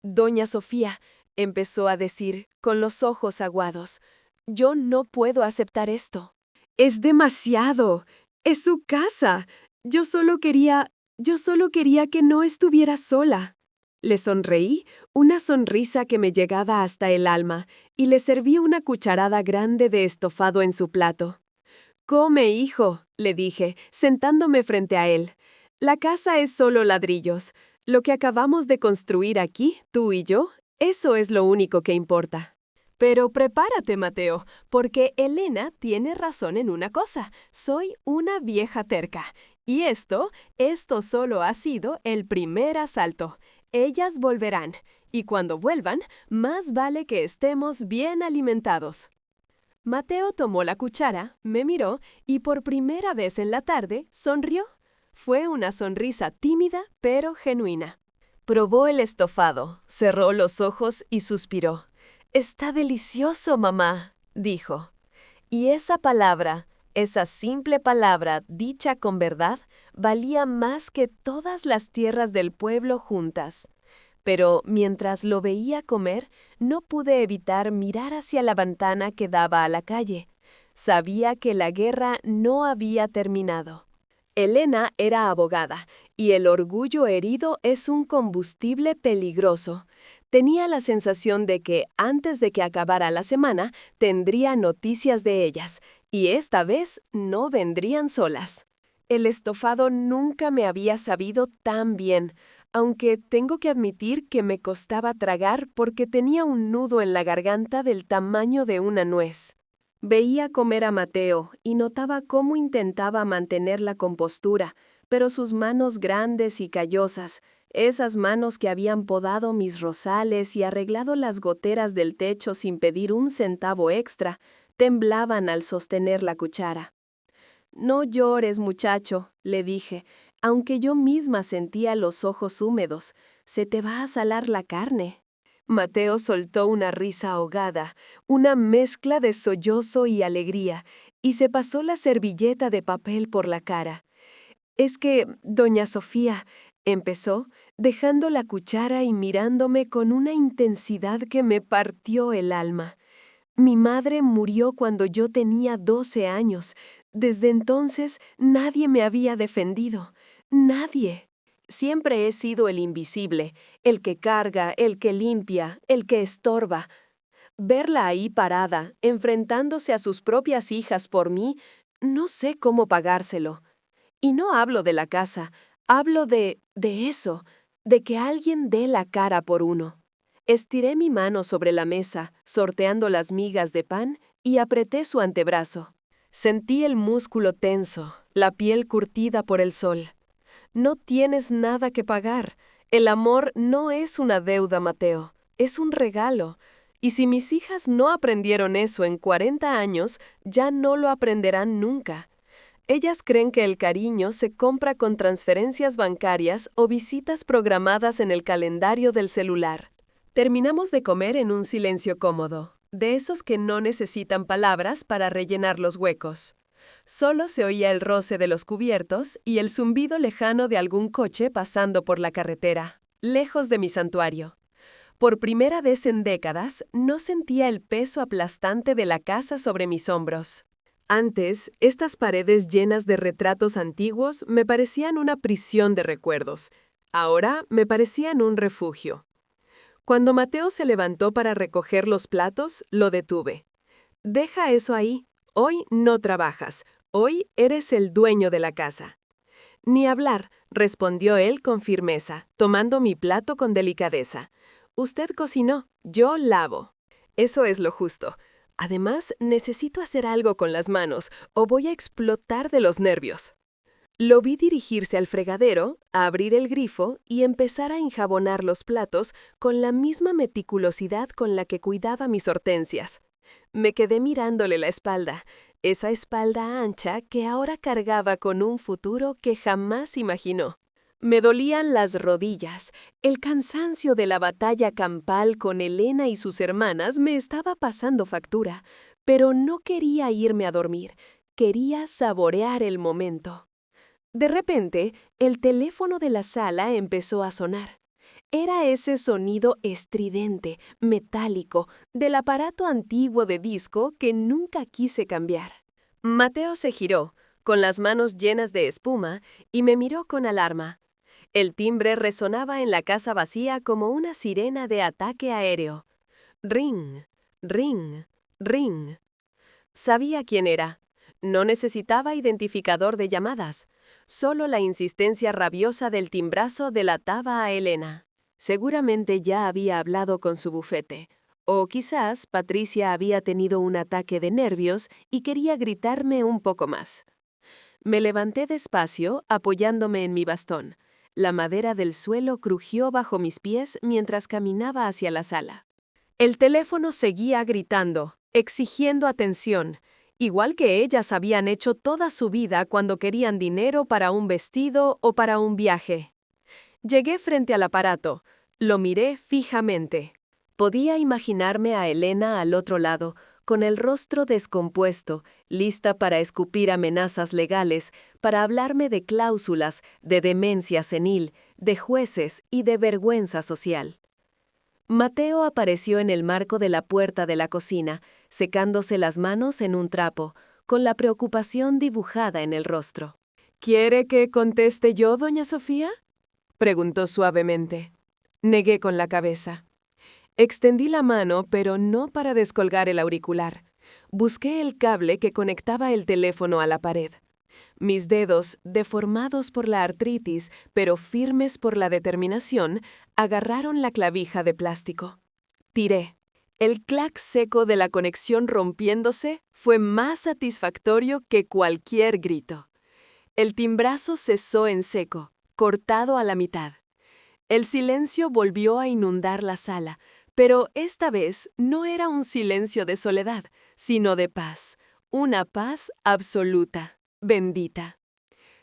«Doña Sofía», empezó a decir, con los ojos aguados, «yo no puedo aceptar esto. Es demasiado. Es su casa. Yo solo quería que no estuviera sola». Le sonreí, una sonrisa que me llegaba hasta el alma, y le serví una cucharada grande de estofado en su plato. «Come, hijo», le dije, sentándome frente a él. «La casa es solo ladrillos. Lo que acabamos de construir aquí, tú y yo, eso es lo único que importa. Pero prepárate, Mateo, porque Elena tiene razón en una cosa. Soy una vieja terca. Y esto solo ha sido el primer asalto. Ellas volverán. Y cuando vuelvan, más vale que estemos bien alimentados. Mateo tomó la cuchara, me miró y por primera vez en la tarde sonrió. Fue una sonrisa tímida pero genuina. Probó el estofado, cerró los ojos y suspiró. «Está delicioso, mamá», dijo. Y esa palabra, esa simple palabra dicha con verdad, valía más que todas las tierras del pueblo juntas. Pero mientras lo veía comer, no pude evitar mirar hacia la ventana que daba a la calle. Sabía que la guerra no había terminado. Elena era abogada, y el orgullo herido es un combustible peligroso. Tenía la sensación de que, antes de que acabara la semana, tendría noticias de ellas, y esta vez no vendrían solas. El estofado nunca me había sabido tan bien, aunque tengo que admitir que me costaba tragar porque tenía un nudo en la garganta del tamaño de una nuez. Veía comer a Mateo y notaba cómo intentaba mantener la compostura, pero sus manos grandes y callosas, esas manos que habían podado mis rosales y arreglado las goteras del techo sin pedir un centavo extra, temblaban al sostener la cuchara. «No llores, muchacho», le dije, aunque yo misma sentía los ojos húmedos. «Se te va a salar la carne». Mateo soltó una risa ahogada, una mezcla de sollozo y alegría, y se pasó la servilleta de papel por la cara. «Es que, doña Sofía», empezó, dejando la cuchara y mirándome con una intensidad que me partió el alma. «Mi madre murió cuando yo tenía 12 años. Desde entonces nadie me había defendido. Nadie. Siempre he sido el invisible, el que carga, el que limpia, el que estorba. Verla ahí parada, enfrentándose a sus propias hijas por mí, no sé cómo pagárselo. Y no hablo de la casa, hablo de eso, de que alguien dé la cara por uno». Estiré mi mano sobre la mesa, sorteando las migas de pan, y apreté su antebrazo. Sentí el músculo tenso, la piel curtida por el sol. «No tienes nada que pagar. El amor no es una deuda, Mateo, es un regalo. Y si mis hijas no aprendieron eso en 40 años, ya no lo aprenderán nunca. Ellas creen que el cariño se compra con transferencias bancarias o visitas programadas en el calendario del celular». Terminamos de comer en un silencio cómodo, de esos que no necesitan palabras para rellenar los huecos. Solo se oía el roce de los cubiertos y el zumbido lejano de algún coche pasando por la carretera, lejos de mi santuario. Por primera vez en décadas, no sentía el peso aplastante de la casa sobre mis hombros. Antes, estas paredes llenas de retratos antiguos me parecían una prisión de recuerdos. Ahora me parecían un refugio. Cuando Mateo se levantó para recoger los platos, lo detuve. «Deja eso ahí. Hoy no trabajas. Hoy eres el dueño de la casa». «Ni hablar», respondió él con firmeza, tomando mi plato con delicadeza. «Usted cocinó, yo lavo». Eso es lo justo. Además, necesito hacer algo con las manos, o voy a explotar de los nervios. Lo vi dirigirse al fregadero, a abrir el grifo y empezar a enjabonar los platos con la misma meticulosidad con la que cuidaba mis hortensias. Me quedé mirándole la espalda, esa espalda ancha que ahora cargaba con un futuro que jamás imaginó. Me dolían las rodillas, el cansancio de la batalla campal con Elena y sus hermanas me estaba pasando factura, pero no quería irme a dormir, quería saborear el momento. De repente, el teléfono de la sala empezó a sonar. Era ese sonido estridente, metálico, del aparato antiguo de disco que nunca quise cambiar. Mateo se giró, con las manos llenas de espuma, y me miró con alarma. El timbre resonaba en la casa vacía como una sirena de ataque aéreo. Ring, ring, ring. Sabía quién era. No necesitaba identificador de llamadas. Solo la insistencia rabiosa del timbrazo delataba a Elena. Seguramente ya había hablado con su bufete. O quizás Patricia había tenido un ataque de nervios y quería gritarme un poco más. Me levanté despacio, apoyándome en mi bastón. La madera del suelo crujió bajo mis pies mientras caminaba hacia la sala. El teléfono seguía gritando, exigiendo atención, igual que ellas habían hecho toda su vida cuando querían dinero para un vestido o para un viaje. Llegué frente al aparato. Lo miré fijamente. Podía imaginarme a Elena al otro lado, con el rostro descompuesto, lista para escupir amenazas legales, para hablarme de cláusulas, de demencia senil, de jueces y de vergüenza social. Mateo apareció en el marco de la puerta de la cocina, secándose las manos en un trapo, con la preocupación dibujada en el rostro. ¿Quiere que conteste yo, doña Sofía?, preguntó suavemente. Negué con la cabeza. Extendí la mano, pero no para descolgar el auricular. Busqué el cable que conectaba el teléfono a la pared. Mis dedos, deformados por la artritis, pero firmes por la determinación, agarraron la clavija de plástico. Tiré. El clac seco de la conexión rompiéndose fue más satisfactorio que cualquier grito. El timbrazo cesó en seco, cortado a la mitad. El silencio volvió a inundar la sala, pero esta vez no era un silencio de soledad, sino de paz, una paz absoluta, bendita.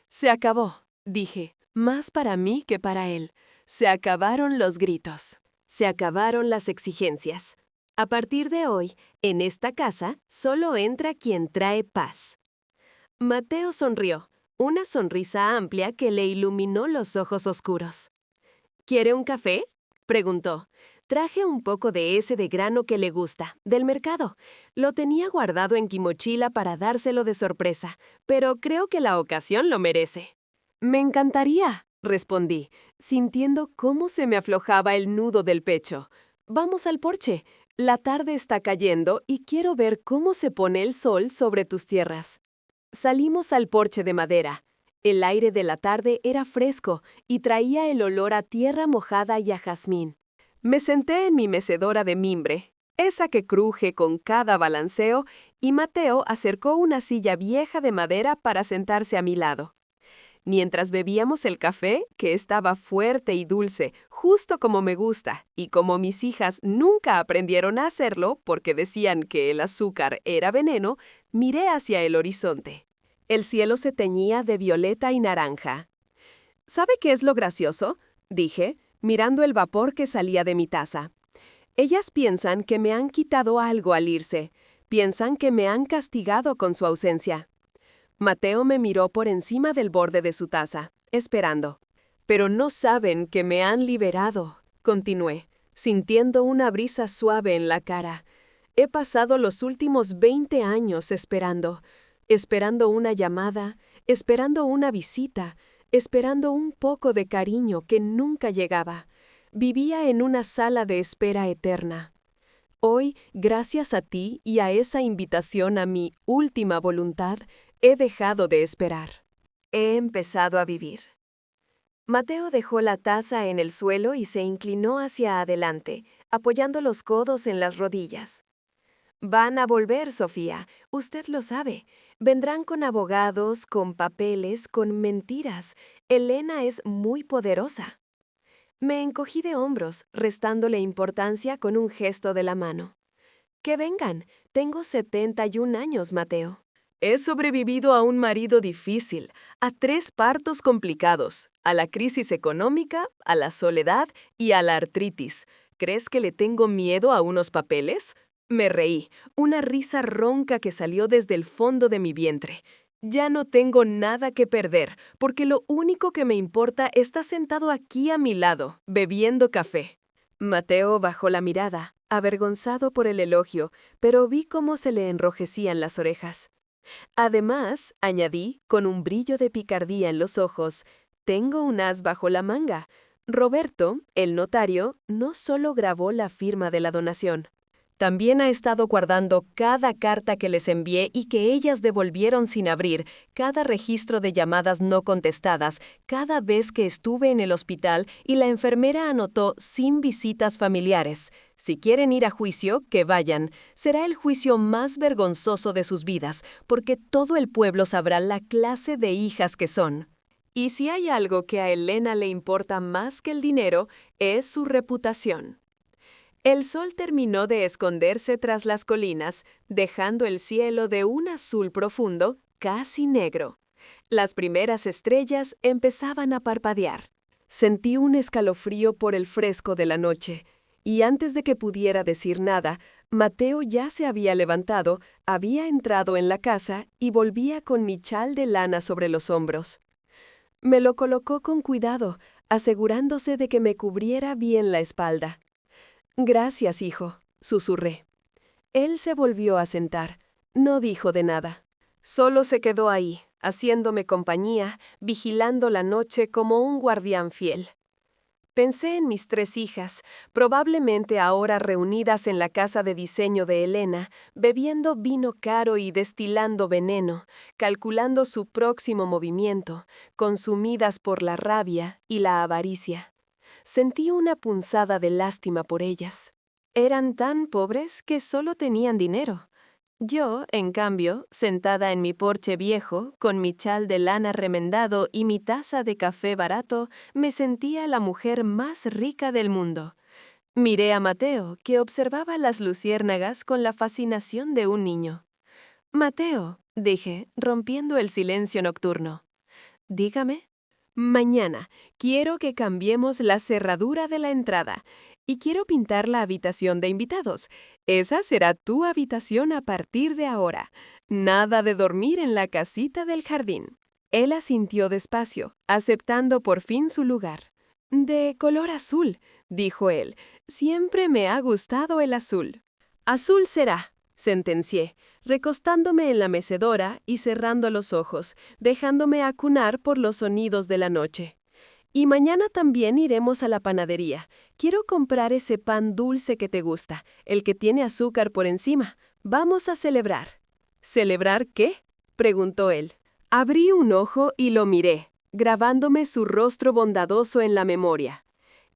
Se acabó, dije, más para mí que para él. Se acabaron los gritos. Se acabaron las exigencias. A partir de hoy, en esta casa, solo entra quien trae paz. Mateo sonrió, una sonrisa amplia que le iluminó los ojos oscuros. ¿Quiere un café?, preguntó. Traje un poco de ese de grano que le gusta, del mercado. Lo tenía guardado en mi mochila para dárselo de sorpresa, pero creo que la ocasión lo merece. Me encantaría, respondí, sintiendo cómo se me aflojaba el nudo del pecho. Vamos al porche. La tarde está cayendo y quiero ver cómo se pone el sol sobre tus tierras. Salimos al porche de madera. El aire de la tarde era fresco y traía el olor a tierra mojada y a jazmín. Me senté en mi mecedora de mimbre, esa que cruje con cada balanceo, y Mateo acercó una silla vieja de madera para sentarse a mi lado. Mientras bebíamos el café, que estaba fuerte y dulce, justo como me gusta, y como mis hijas nunca aprendieron a hacerlo porque decían que el azúcar era veneno, miré hacia el horizonte. El cielo se teñía de violeta y naranja. ¿Sabe qué es lo gracioso?, dije, mirando el vapor que salía de mi taza. Ellas piensan que me han quitado algo al irse. Piensan que me han castigado con su ausencia. Mateo me miró por encima del borde de su taza, esperando. Pero no saben que me han liberado, continué, sintiendo una brisa suave en la cara. He pasado los últimos 20 años esperando una llamada, esperando una visita, esperando un poco de cariño que nunca llegaba. Vivía en una sala de espera eterna. Hoy, gracias a ti y a esa invitación a mi última voluntad, he dejado de esperar. He empezado a vivir. Mateo dejó la taza en el suelo y se inclinó hacia adelante, apoyando los codos en las rodillas. Van a volver, Sofía, usted lo sabe. Vendrán con abogados, con papeles, con mentiras. Elena es muy poderosa. Me encogí de hombros, restándole importancia con un gesto de la mano. Que vengan, tengo 71 años, Mateo. He sobrevivido a un marido difícil, a 3 partos complicados, a la crisis económica, a la soledad y a la artritis. ¿Crees que le tengo miedo a unos papeles? Me reí, una risa ronca que salió desde el fondo de mi vientre. Ya no tengo nada que perder, porque lo único que me importa está sentado aquí a mi lado, bebiendo café. Mateo bajó la mirada, avergonzado por el elogio, pero vi cómo se le enrojecían las orejas. Además, añadí, con un brillo de picardía en los ojos, tengo un as bajo la manga. Roberto, el notario, no solo grabó la firma de la donación. También ha estado guardando cada carta que les envié y que ellas devolvieron sin abrir, cada registro de llamadas no contestadas, cada vez que estuve en el hospital y la enfermera anotó sin visitas familiares. Si quieren ir a juicio, que vayan. Será el juicio más vergonzoso de sus vidas, porque todo el pueblo sabrá la clase de hijas que son. Y si hay algo que a Elena le importa más que el dinero, es su reputación. El sol terminó de esconderse tras las colinas, dejando el cielo de un azul profundo, casi negro. Las primeras estrellas empezaban a parpadear. Sentí un escalofrío por el fresco de la noche, y antes de que pudiera decir nada, Mateo ya se había levantado, había entrado en la casa y volvía con mi chal de lana sobre los hombros. Me lo colocó con cuidado, asegurándose de que me cubriera bien la espalda. «Gracias, hijo», susurré. Él se volvió a sentar. No dijo de nada. Solo se quedó ahí, haciéndome compañía, vigilando la noche como un guardián fiel. Pensé en mis 3 hijas, probablemente ahora reunidas en la casa de diseño de Elena, bebiendo vino caro y destilando veneno, calculando su próximo movimiento, consumidas por la rabia y la avaricia. Sentí una punzada de lástima por ellas. Eran tan pobres que solo tenían dinero. Yo, en cambio, sentada en mi porche viejo, con mi chal de lana remendado y mi taza de café barato, me sentía la mujer más rica del mundo. Miré a Mateo, que observaba las luciérnagas con la fascinación de un niño. «Mateo», dije, rompiendo el silencio nocturno. «Dígame». «Mañana quiero que cambiemos la cerradura de la entrada y quiero pintar la habitación de invitados. Esa será tu habitación a partir de ahora. Nada de dormir en la casita del jardín». Él asintió despacio, aceptando por fin su lugar. «De color azul», dijo él. «Siempre me ha gustado el azul». «Azul será», sentencié, recostándome en la mecedora y cerrando los ojos, dejándome acunar por los sonidos de la noche. «Y mañana también iremos a la panadería. Quiero comprar ese pan dulce que te gusta, el que tiene azúcar por encima. Vamos a celebrar». «¿Celebrar qué?», preguntó él. Abrí un ojo y lo miré, grabándome su rostro bondadoso en la memoria.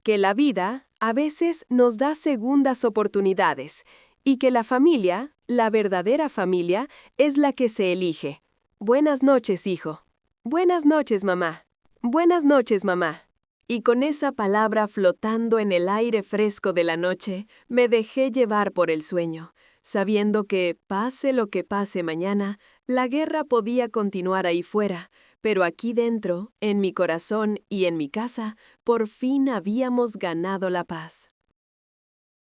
Que la vida, a veces, nos da segundas oportunidades, y que la familia, la verdadera familia, es la que se elige. «Buenas noches, hijo». «Buenas noches, mamá». «Buenas noches, mamá». Y con esa palabra flotando en el aire fresco de la noche, me dejé llevar por el sueño, sabiendo que, pase lo que pase mañana, la guerra podía continuar ahí fuera, pero aquí dentro, en mi corazón y en mi casa, por fin habíamos ganado la paz.